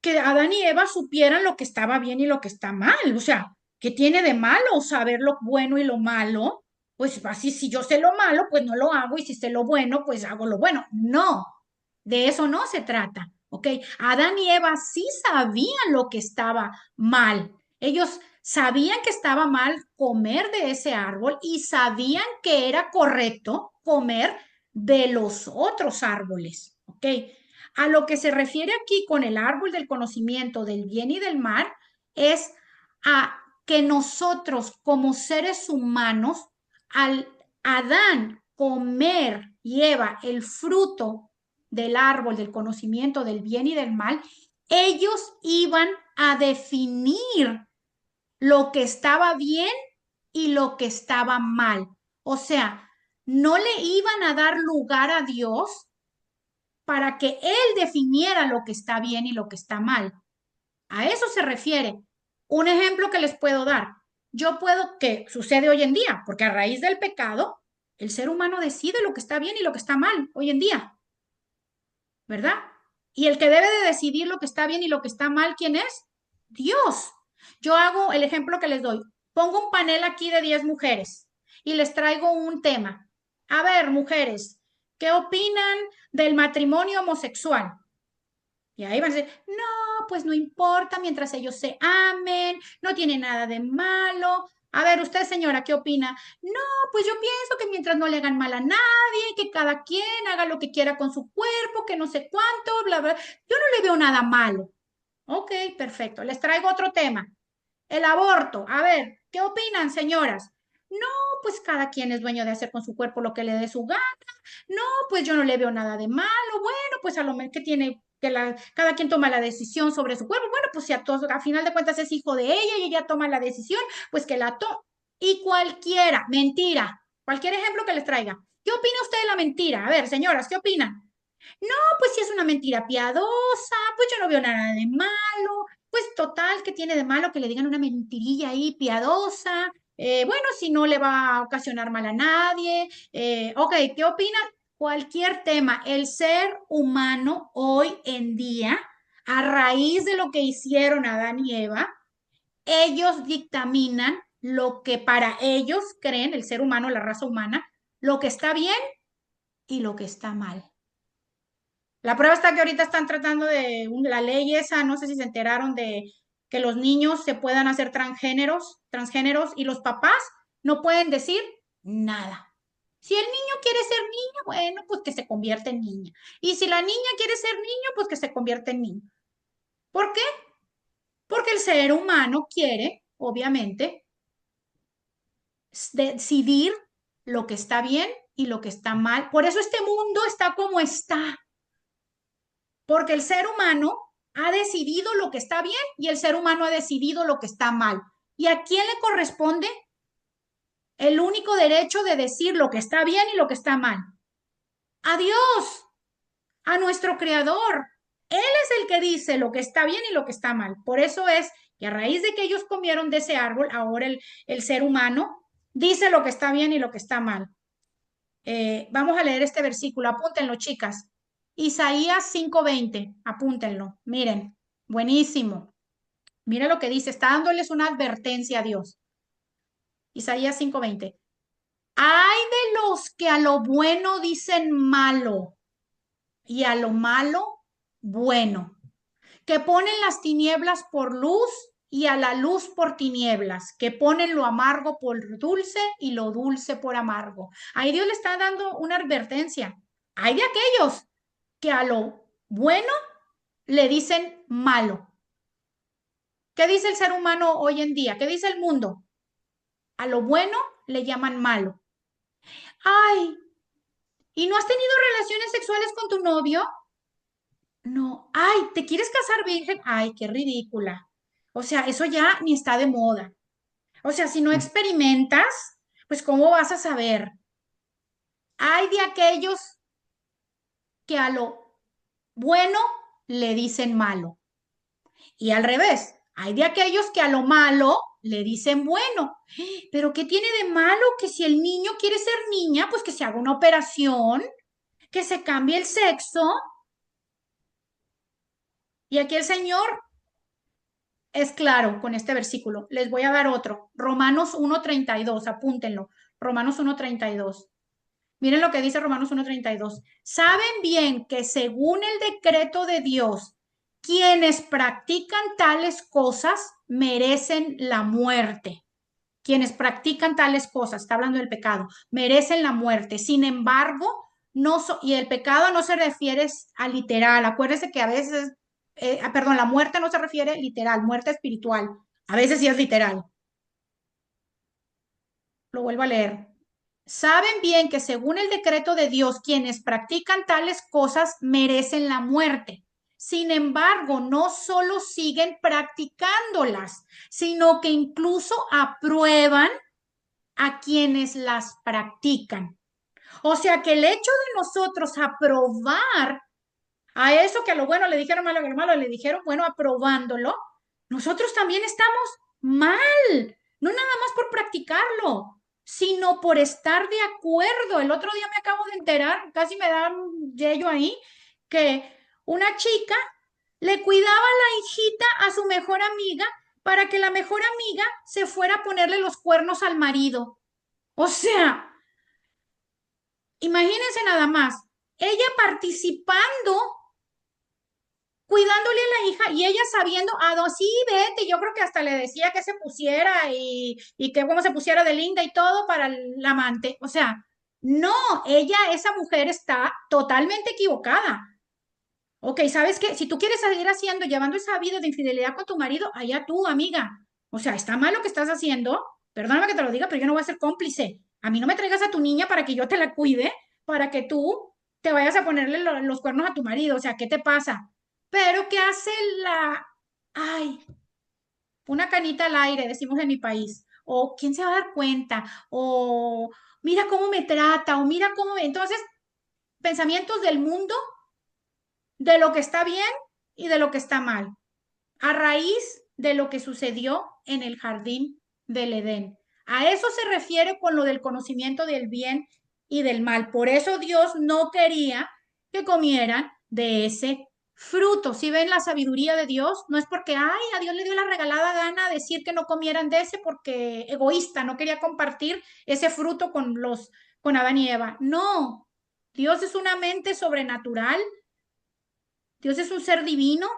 que Adán y Eva supieran lo que estaba bien y lo que está mal? O sea, ¿qué tiene de malo saber lo bueno y lo malo? Pues así, si yo sé lo malo, pues no lo hago, y si sé lo bueno, pues hago lo bueno. No, de eso no se trata, ¿ok? Adán y Eva sí sabían lo que estaba mal. Ellos sabían que estaba mal comer de ese árbol y sabían que era correcto comer de los otros árboles, ¿ok? A lo que se refiere aquí con el árbol del conocimiento del bien y del mal es a que nosotros como seres humanos, al Adán comer y Eva el fruto del árbol del conocimiento del bien y del mal, ellos iban a definir lo que estaba bien y lo que estaba mal. O sea, no le iban a dar lugar a Dios para que Él definiera lo que está bien y lo que está mal. A eso se refiere. Un ejemplo que les puedo dar. Yo puedo, que sucede hoy en día, porque a raíz del pecado, el ser humano decide lo que está bien y lo que está mal hoy en día, ¿verdad? Y el que debe de decidir lo que está bien y lo que está mal, ¿quién es? Dios. Yo hago el ejemplo que les doy. Pongo un panel aquí de 10 mujeres y les traigo un tema. A ver, mujeres, ¿qué opinan del matrimonio homosexual? Y ahí van a decir, no, pues no importa mientras ellos se amen, no tiene nada de malo. A ver, usted, señora, ¿qué opina? No, pues yo pienso que mientras no le hagan mal a nadie, que cada quien haga lo que quiera con su cuerpo, que no sé cuánto, bla, bla. Yo no le veo nada malo. Ok, perfecto. Les traigo otro tema. El aborto. A ver, ¿qué opinan, señoras? No, pues cada quien es dueño de hacer con su cuerpo lo que le dé su gana. No, pues yo no le veo nada de malo. Bueno, pues a lo mejor que tiene que cada quien toma la decisión sobre su cuerpo. Bueno, pues si a todos, a final de cuentas es hijo de ella y ella toma la decisión, pues que la tome. Y cualquiera, mentira, cualquier ejemplo que les traiga. ¿Qué opina usted de la mentira? A ver, señoras, ¿qué opinan? No, pues si es una mentira piadosa, pues yo no veo nada de malo. Pues total, ¿qué tiene de malo que le digan una mentirilla ahí piadosa? Bueno, si no le va a ocasionar mal a nadie. Ok, ¿qué opinan? Cualquier tema. El ser humano hoy en día, a raíz de lo que hicieron Adán y Eva, ellos dictaminan lo que para ellos creen, el ser humano, la raza humana, lo que está bien y lo que está mal. La prueba está que ahorita están tratando de la ley esa, no sé si se enteraron de que los niños se puedan hacer transgéneros y los papás no pueden decir nada. Si el niño quiere ser niño, bueno, pues que se convierta en niña. Y si la niña quiere ser niño, pues que se convierta en niño. ¿Por qué? Porque el ser humano quiere, obviamente, decidir lo que está bien y lo que está mal. Por eso este mundo está como está. Porque el ser humano ha decidido lo que está bien y el ser humano ha decidido lo que está mal. ¿Y a quién le corresponde el único derecho de decir lo que está bien y lo que está mal? A Dios, a nuestro creador. Él es el que dice lo que está bien y lo que está mal. Por eso es que a raíz de que ellos comieron de ese árbol, ahora el ser humano dice lo que está bien y lo que está mal. Vamos a leer este versículo, apúntenlo, chicas. Isaías 5:20, apúntenlo. Miren, buenísimo. Mira lo que dice, está dándoles una advertencia a Dios. Isaías 5:20. Hay de los que a lo bueno dicen malo y a lo malo bueno. que ponen las tinieblas por luz y a la luz por tinieblas, que ponen lo amargo por dulce y lo dulce por amargo. Ahí Dios le está dando una advertencia. Hay de aquellos que a lo bueno le dicen malo. ¿Qué dice el ser humano hoy en día? ¿Qué dice el mundo? A lo bueno le llaman malo. Ay, ¿y no has tenido relaciones sexuales con tu novio? No. Ay, ¿te quieres casar virgen? Ay, qué ridícula. O sea, eso ya ni está de moda. O sea, si no experimentas, pues ¿cómo vas a saber? Hay de aquellos que a lo bueno le dicen malo. Y al revés, hay de aquellos que a lo malo le dicen bueno. Pero ¿qué tiene de malo que si el niño quiere ser niña, pues que se haga una operación, que se cambie el sexo? Y aquí el Señor es claro con este versículo. Les voy a dar otro. Romanos 1:32, apúntenlo. Romanos 1:32. Miren lo que dice Romanos 1:32. Saben bien que según el decreto de Dios, quienes practican tales cosas merecen la muerte. Quienes practican tales cosas, está hablando del pecado, merecen la muerte. Sin embargo, y el pecado no se refiere a literal. Acuérdense que a veces, perdón, la muerte no se refiere literal, muerte espiritual. A veces sí es literal. Lo vuelvo a leer. Saben bien que según el decreto de Dios, quienes practican tales cosas merecen la muerte. Sin embargo, no solo siguen practicándolas, sino que incluso aprueban a quienes las practican. O sea que el hecho de nosotros aprobar a eso que a lo bueno le dijeron malo, que a lo malo le dijeron bueno, aprobándolo, nosotros también estamos mal, no nada más por practicarlo, sino por estar de acuerdo. El otro día me acabo de enterar, casi me da un yello ahí, que una chica le cuidaba a la hijita a su mejor amiga para que la mejor amiga se fuera a ponerle los cuernos al marido. O sea, imagínense nada más, ella participando, cuidándole a la hija y ella sabiendo, sí, vete, yo creo que hasta le decía que se pusiera y que cómo se pusiera de linda y todo para el amante. O sea, no, esa mujer está totalmente equivocada. Ok, ¿sabes qué? Si tú quieres seguir haciendo, llevando esa vida de infidelidad con tu marido, allá tú, amiga. O sea, está mal lo que estás haciendo. Perdóname que te lo diga, pero yo no voy a ser cómplice. A mí no me traigas a tu niña para que yo te la cuide, para que tú te vayas a ponerle los cuernos a tu marido. O sea, ¿qué te pasa? Pero ¿qué hace ay, una canita al aire, decimos en mi país? O ¿quién se va a dar cuenta? O mira cómo me trata, o mira cómo... Entonces, pensamientos del mundo, de lo que está bien y de lo que está mal, a raíz de lo que sucedió en el jardín del Edén. A eso se refiere con lo del conocimiento del bien y del mal. Por eso Dios no quería que comieran de ese fruto. Si ven la sabiduría de Dios, no es porque, a Dios le dio la regalada gana decir que no comieran de ese porque egoísta, no quería compartir ese fruto con Adán y Eva. No, Dios es una mente sobrenatural. Dios es un ser divino,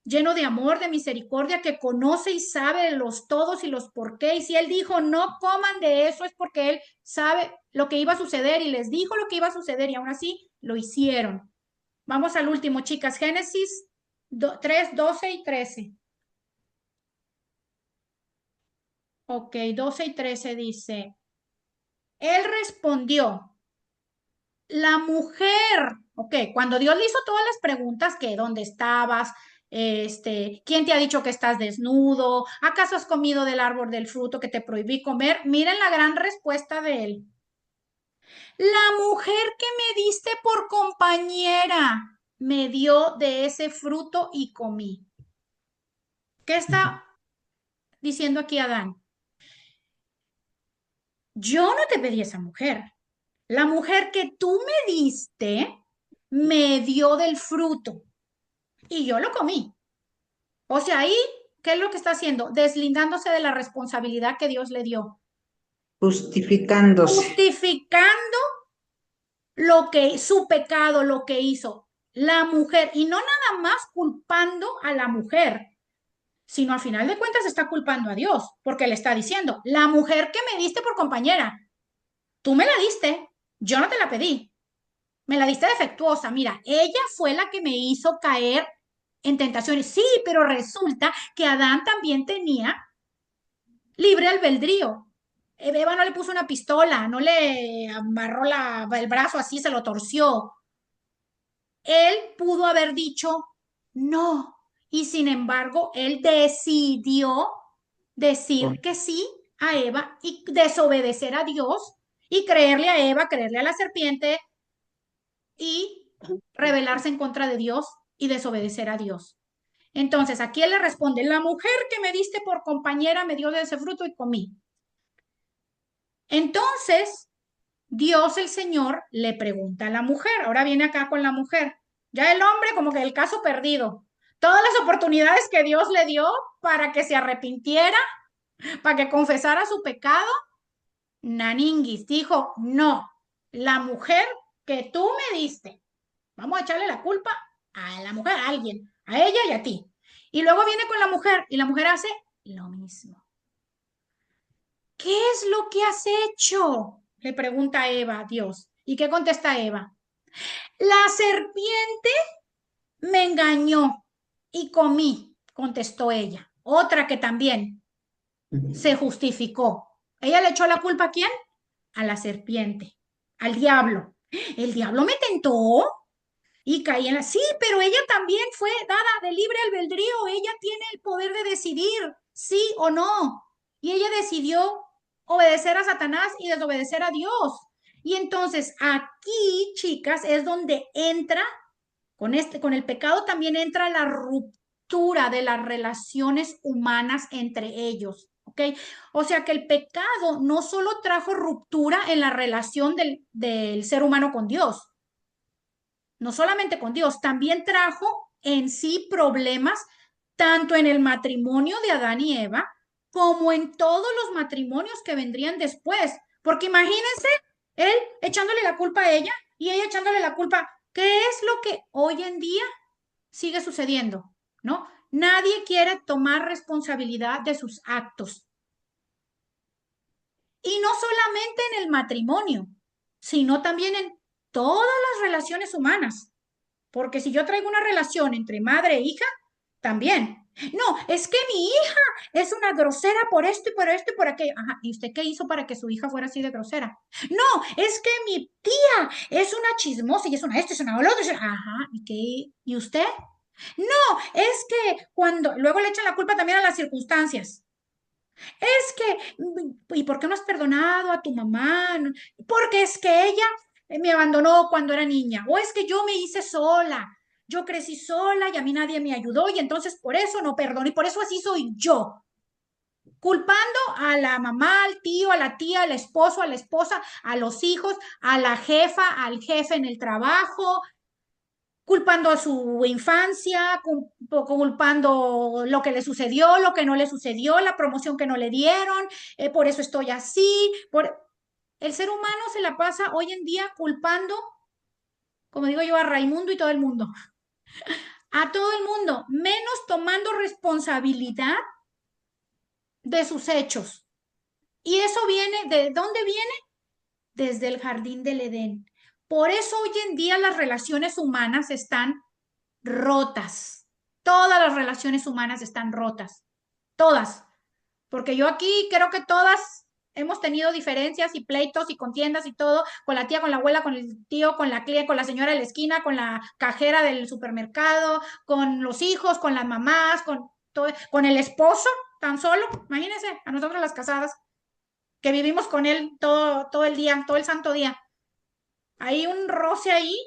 lleno de amor, de misericordia, que conoce y sabe los todos y los por qué. Y si Él dijo, no coman de eso, es porque Él sabe lo que iba a suceder y les dijo lo que iba a suceder y aún así lo hicieron. Vamos al último, chicas. Génesis 3, 12 y 13. Ok, 12 y 13 dice, Él respondió, la mujer, ok, cuando Dios le hizo todas las preguntas, que dónde estabas, ¿quién te ha dicho que estás desnudo? ¿Acaso has comido del árbol del fruto que te prohibí comer? Miren la gran respuesta de él. La mujer que me diste por compañera me dio de ese fruto y comí. ¿Qué está diciendo aquí Adán? Yo no te pedí esa mujer. La mujer que tú me diste me dio del fruto y yo lo comí. O sea, ahí, ¿qué es lo que está haciendo? Deslindándose de la responsabilidad que Dios le dio. Justificándose. Justificando su pecado, lo que hizo. La mujer, y no nada más culpando a la mujer, sino a final de cuentas está culpando a Dios, porque le está diciendo, la mujer que me diste por compañera, tú me la diste, yo no te la pedí, me la diste defectuosa, mira, ella fue la que me hizo caer en tentaciones. Sí, pero resulta que Adán también tenía libre albedrío. Eva no le puso una pistola, no le amarró el brazo así, se lo torció. Él pudo haber dicho no, y sin embargo, él decidió decir que sí a Eva y desobedecer a Dios y creerle a Eva, creerle a la serpiente y rebelarse en contra de Dios y desobedecer a Dios. Entonces, aquí él le responde, la mujer que me diste por compañera me dio de ese fruto y comí. Entonces, Dios el Señor le pregunta a la mujer, ahora viene acá con la mujer, ya el hombre como que el caso perdido, todas las oportunidades que Dios le dio para que se arrepintiera, para que confesara su pecado, Naninguis dijo, no, la mujer que tú me diste, vamos a echarle la culpa a la mujer, a alguien, a ella y a ti. Y luego viene con la mujer y la mujer hace lo mismo. ¿Qué es lo que has hecho? Le pregunta Eva a Dios. ¿Y qué contesta Eva? La serpiente me engañó y comí, contestó ella. Otra que también se justificó. ¿Ella le echó la culpa a quién? A la serpiente, al diablo. El diablo me tentó y caí en la... Sí, pero ella también fue dada de libre albedrío. Ella tiene el poder de decidir sí o no. Y ella decidió obedecer a Satanás y desobedecer a Dios. Y entonces aquí, chicas, es donde entra, con el pecado también entra la ruptura de las relaciones humanas entre ellos. ¿Ok? O sea que el pecado no solo trajo ruptura en la relación del ser humano con Dios, no solamente con Dios, también trajo en sí problemas tanto en el matrimonio de Adán y Eva como en todos los matrimonios que vendrían después. Porque imagínense él echándole la culpa a ella y ella echándole la culpa. ¿Qué es lo que hoy en día sigue sucediendo? ¿No? Nadie quiere tomar responsabilidad de sus actos. Y no solamente en el matrimonio, sino también en todas las relaciones humanas. Porque si yo traigo una relación entre madre e hija, también. No, es que mi hija es una grosera por esto y por esto y por aquello. Ajá, ¿y usted qué hizo para que su hija fuera así de grosera? No, es que mi tía es una chismosa y es una esto, es una lo otro. Ajá, ¿y qué? ¿Y usted? No, es que cuando luego le echan la culpa también a las circunstancias. Es que, ¿y por qué no has perdonado a tu mamá? Porque es que ella me abandonó cuando era niña, o es que yo me hice sola, yo crecí sola y a mí nadie me ayudó y entonces por eso no perdono y por eso así soy yo, culpando a la mamá, al tío, a la tía, al esposo, a la esposa, a los hijos, a la jefa, al jefe en el trabajo, culpando a su infancia, culpando lo que le sucedió, lo que no le sucedió, la promoción que no le dieron, por eso estoy así. El ser humano se la pasa hoy en día culpando, como digo yo, a Raimundo y todo el mundo, a todo el mundo, menos tomando responsabilidad de sus hechos. Y eso viene, ¿de dónde viene? Desde el jardín del Edén. Por eso hoy en día las relaciones humanas están rotas. Todas las relaciones humanas están rotas. Todas. Porque yo aquí creo que todas hemos tenido diferencias y pleitos y contiendas y todo, con la tía, con la abuela, con el tío, con la cliente, con la señora de la esquina, con la cajera del supermercado, con los hijos, con las mamás, con todo, con el esposo, tan solo, imagínense, a nosotros las casadas, que vivimos con él todo el día, todo el santo día. Hay un roce ahí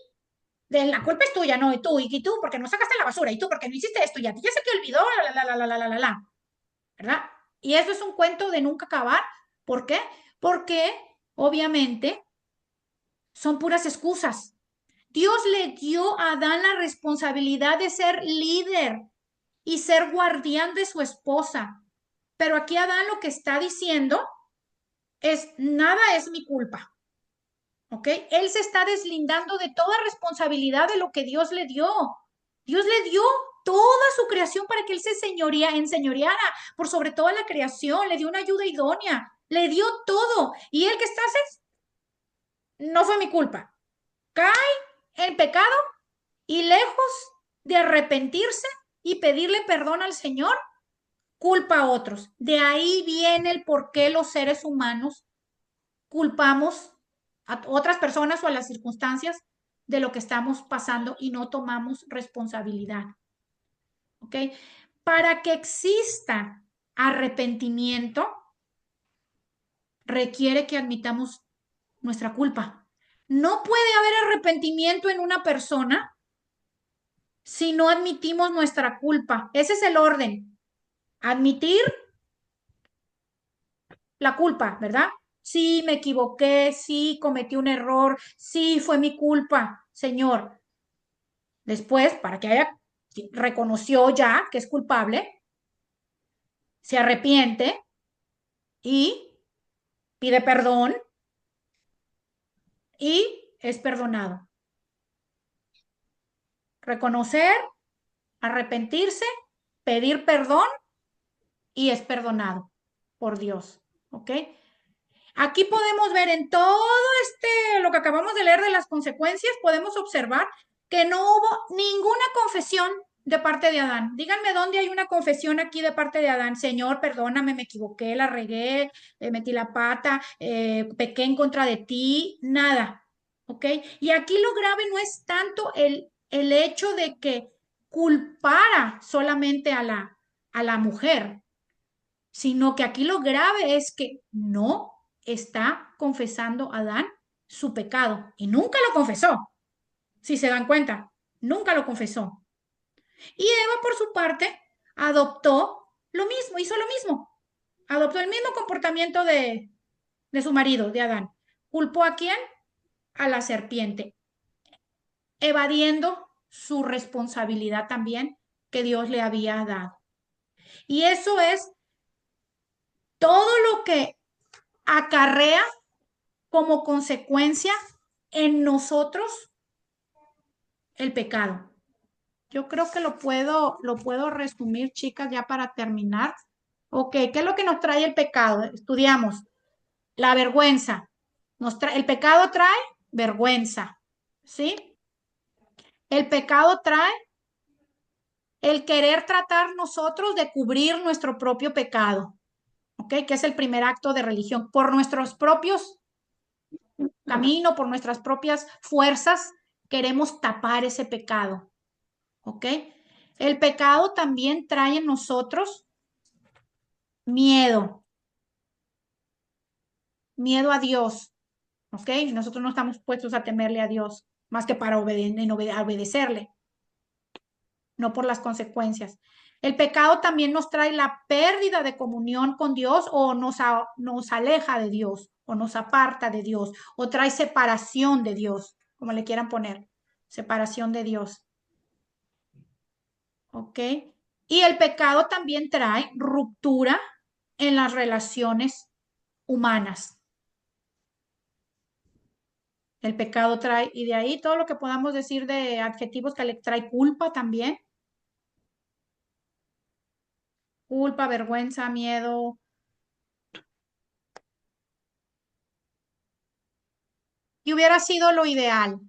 de la culpa es tuya, no, y tú, porque no sacaste la basura, y tú, porque no hiciste esto, y a ti ya se te olvidó, la, ¿verdad? Y eso es un cuento de nunca acabar. ¿Por qué? Porque obviamente son puras excusas. Dios le dio a Adán la responsabilidad de ser líder y ser guardián de su esposa. Pero aquí Adán lo que está diciendo es, nada es mi culpa. ¿ok? Él se está deslindando de toda responsabilidad de lo que Dios le dio. Dios le dio toda su creación para que él se enseñoreara por sobre toda la creación, le dio una ayuda idónea, le dio todo. ¿Y él qué está haciendo? No fue mi culpa. Cae en pecado y lejos de arrepentirse y pedirle perdón al Señor, culpa a otros. De ahí viene el por qué los seres humanos culpamos a otras personas o a las circunstancias de lo que estamos pasando y no tomamos responsabilidad. ¿Ok? Para que exista arrepentimiento, requiere que admitamos nuestra culpa. No puede haber arrepentimiento en una persona si no admitimos nuestra culpa. Ese es el orden. Admitir la culpa, ¿verdad? Sí, me equivoqué, sí, cometí un error, sí, fue mi culpa, Señor. Después, para que haya, reconoció ya que es culpable, se arrepiente y pide perdón y es perdonado. Reconocer, arrepentirse, pedir perdón y es perdonado por Dios, ¿ok? Aquí podemos ver en todo lo que acabamos de leer de las consecuencias, podemos observar que no hubo ninguna confesión de parte de Adán. Díganme dónde hay una confesión aquí de parte de Adán. Señor, perdóname, me equivoqué, la regué, metí la pata, pequé en contra de ti, nada. ¿Ok? Y aquí lo grave no es tanto el hecho de que culpara solamente a la mujer, sino que aquí lo grave es que no está confesando Adán su pecado y nunca lo confesó, si se dan cuenta, nunca lo confesó. Y Eva, por su parte, adoptó lo mismo, hizo lo mismo, adoptó el mismo comportamiento de su marido, de Adán. ¿Culpó a quién? A la serpiente, evadiendo su responsabilidad también que Dios le había dado. Y eso es todo lo que acarrea como consecuencia en nosotros el pecado. Yo creo que lo puedo resumir, chicas, ya para terminar. Ok, ¿qué es lo que nos trae el pecado? Estudiamos la vergüenza. El pecado trae vergüenza, ¿sí? El pecado trae el querer tratar nosotros de cubrir nuestro propio pecado, ¿ok? Que es el primer acto de religión. Por nuestros propios caminos, por nuestras propias fuerzas, queremos tapar ese pecado, ¿ok? El pecado también trae en nosotros miedo, miedo a Dios, ¿ok? Nosotros no estamos puestos a temerle a Dios más que para obedecerle, no por las consecuencias. El pecado también nos trae la pérdida de comunión con Dios o nos aleja de Dios o nos aparta de Dios o trae separación de Dios, como le quieran poner, separación de Dios. ¿Ok? Y el pecado también trae ruptura en las relaciones humanas. El pecado trae, y de ahí todo lo que podamos decir de adjetivos que le trae culpa también. Culpa, vergüenza, miedo. Y hubiera sido lo ideal,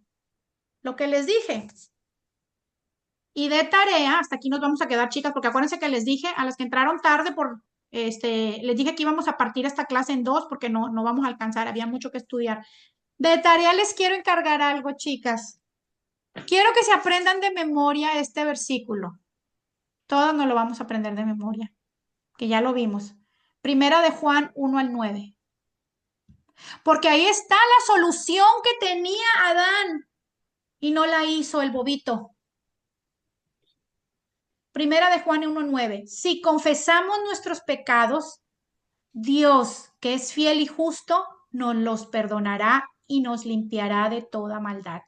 lo que les dije. Y de tarea, hasta aquí nos vamos a quedar, chicas, porque acuérdense que les dije a las que entraron tarde les dije que íbamos a partir esta clase en dos porque no vamos a alcanzar, había mucho que estudiar. De tarea les quiero encargar algo, chicas. Quiero que se aprendan de memoria este versículo. Todos nos lo vamos a aprender de memoria, que ya lo vimos. Primera de Juan 1 al 9. Porque ahí está la solución que tenía Adán y no la hizo el bobito. Primera de Juan 1:9. Si confesamos nuestros pecados, Dios, que es fiel y justo, nos los perdonará y nos limpiará de toda maldad.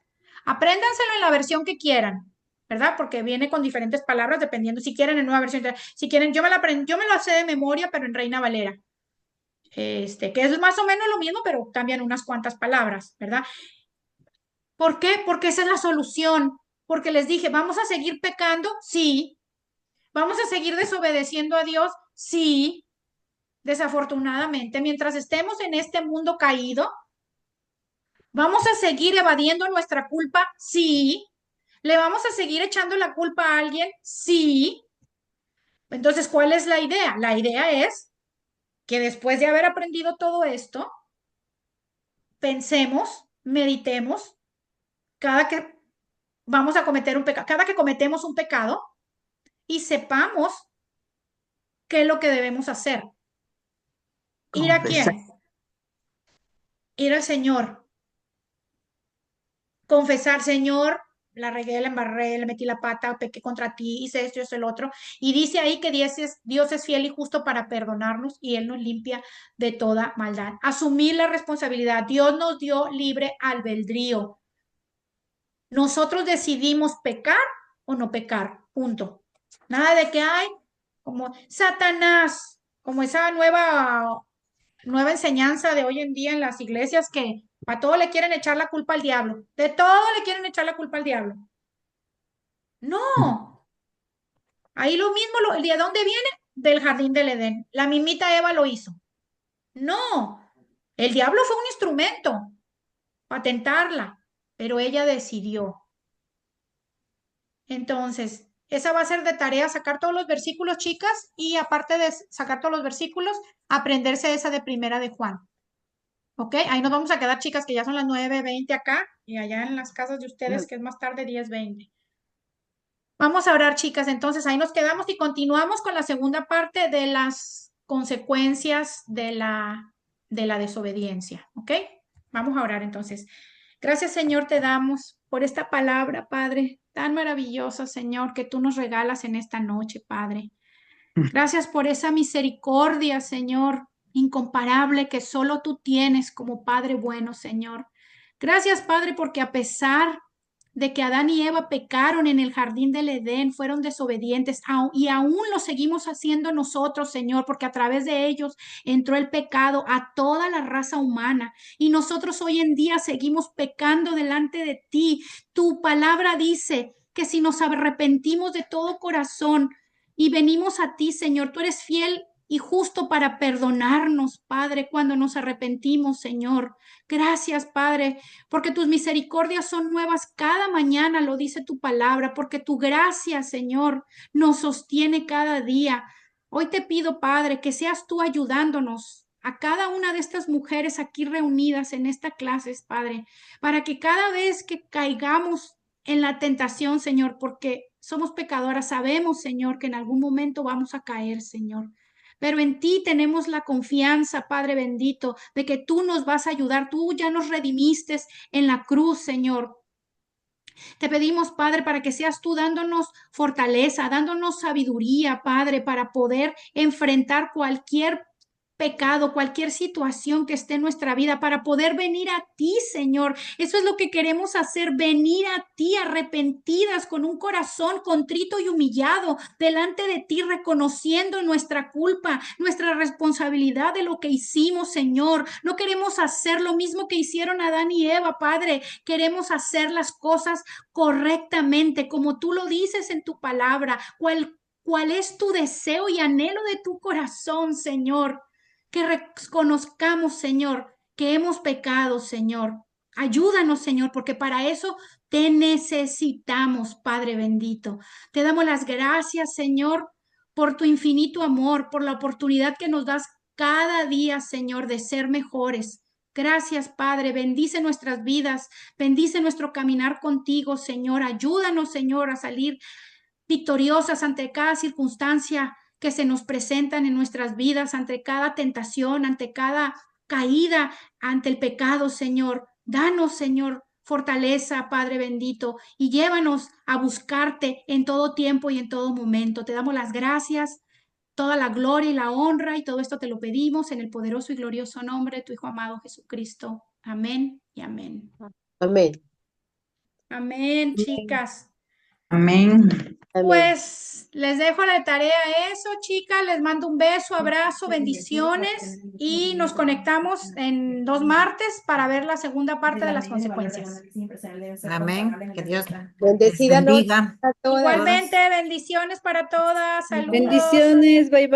Apréndanselo en la versión que quieran, ¿verdad? Porque viene con diferentes palabras dependiendo si quieren en nueva versión. Si quieren, yo me lo sé de memoria, pero en Reina Valera. Que es más o menos lo mismo, pero cambian unas cuantas palabras, ¿verdad? ¿Por qué? Porque esa es la solución. Porque les dije, ¿vamos a seguir pecando? Sí. ¿Vamos a seguir desobedeciendo a Dios? Sí. Desafortunadamente, mientras estemos en este mundo caído, ¿vamos a seguir evadiendo nuestra culpa? Sí. ¿Le vamos a seguir echando la culpa a alguien? Sí. Entonces, ¿cuál es la idea? La idea es que después de haber aprendido todo esto, pensemos, meditemos, cada que vamos a cometer un pecado, cada que cometemos un pecado y sepamos qué es lo que debemos hacer. ¿Ir a Confesar. quién? Ir al Señor. Confesar, Señor, la regué, la embarré, le metí la pata, pequé contra ti, hice esto, hice el otro. Y dice ahí que Dios es fiel y justo para perdonarnos y Él nos limpia de toda maldad. Asumir la responsabilidad. Dios nos dio libre albedrío. Nosotros decidimos pecar o no pecar, punto. Nada de que hay como Satanás, como esa nueva enseñanza de hoy en día en las iglesias que a todo le quieren echar la culpa al diablo. De todo le quieren echar la culpa al diablo. No, ahí lo mismo, ¿de dónde viene? Del jardín del Edén. La mimita Eva lo hizo. No, el diablo fue un instrumento para tentarla, pero ella decidió. Entonces, esa va a ser de tarea sacar todos los versículos, chicas, y aparte de sacar todos los versículos, aprenderse esa de primera de Juan. ¿Ok? Ahí nos vamos a quedar, chicas, que ya son las 9:20 acá y allá en las casas de ustedes, que es más tarde, 10:20. Vamos a orar, chicas. Entonces, ahí nos quedamos y continuamos con la segunda parte de las consecuencias de la desobediencia. ¿Ok? Vamos a orar entonces. Gracias, Señor, te damos por esta palabra, Padre, tan maravillosa, Señor, que tú nos regalas en esta noche, Padre. Gracias por esa misericordia, Señor, incomparable que solo tú tienes como Padre bueno, Señor. Gracias, Padre, porque a pesar de que Adán y Eva pecaron en el jardín del Edén, fueron desobedientes y aún lo seguimos haciendo nosotros, Señor, porque a través de ellos entró el pecado a toda la raza humana y nosotros hoy en día seguimos pecando delante de ti. Tu palabra dice que si nos arrepentimos de todo corazón, y venimos a ti, Señor. Tú eres fiel y justo para perdonarnos, Padre, cuando nos arrepentimos, Señor. Gracias, Padre, porque tus misericordias son nuevas cada mañana, lo dice tu palabra, porque tu gracia, Señor, nos sostiene cada día. Hoy te pido, Padre, que seas tú ayudándonos a cada una de estas mujeres aquí reunidas en esta clase, Padre, para que cada vez que caigamos en la tentación, Señor, porque somos pecadoras, sabemos, Señor, que en algún momento vamos a caer, Señor. Pero en ti tenemos la confianza, Padre bendito, de que tú nos vas a ayudar. Tú ya nos redimiste en la cruz, Señor. Te pedimos, Padre, para que seas tú dándonos fortaleza, dándonos sabiduría, Padre, para poder enfrentar cualquier pecado, cualquier situación que esté en nuestra vida, para poder venir a ti, Señor. Eso es lo que queremos hacer, venir a ti arrepentidas, con un corazón contrito y humillado delante de ti, reconociendo nuestra culpa, nuestra responsabilidad de lo que hicimos, Señor. No queremos hacer lo mismo que hicieron Adán y Eva, Padre. Queremos hacer las cosas correctamente, como tú lo dices en tu palabra. ¿Cuál es tu deseo y anhelo de tu corazón, Señor? Que reconozcamos, Señor, que hemos pecado, Señor. Ayúdanos, Señor, porque para eso te necesitamos, Padre bendito. Te damos las gracias, Señor, por tu infinito amor, por la oportunidad que nos das cada día, Señor, de ser mejores. Gracias, Padre. Bendice nuestras vidas, bendice nuestro caminar contigo, Señor. Ayúdanos, Señor, a salir victoriosas ante cada circunstancia que se nos presentan en nuestras vidas, ante cada tentación, ante cada caída, ante el pecado, Señor. Danos, Señor, fortaleza, Padre bendito, y llévanos a buscarte en todo tiempo y en todo momento. Te damos las gracias, toda la gloria y la honra, y todo esto te lo pedimos en el poderoso y glorioso nombre de tu Hijo amado Jesucristo. Amén y amén. Amén. Amén, chicas. Amén. Amén. Pues les dejo la tarea eso, chicas. Les mando un beso, abrazo, bendiciones y nos conectamos en 2 martes para ver la segunda parte de las consecuencias. Amén. Que Dios les Bendecida noche bendiga. a todas. Igualmente, bendiciones para todas. Saludos. Bendiciones, bye bye.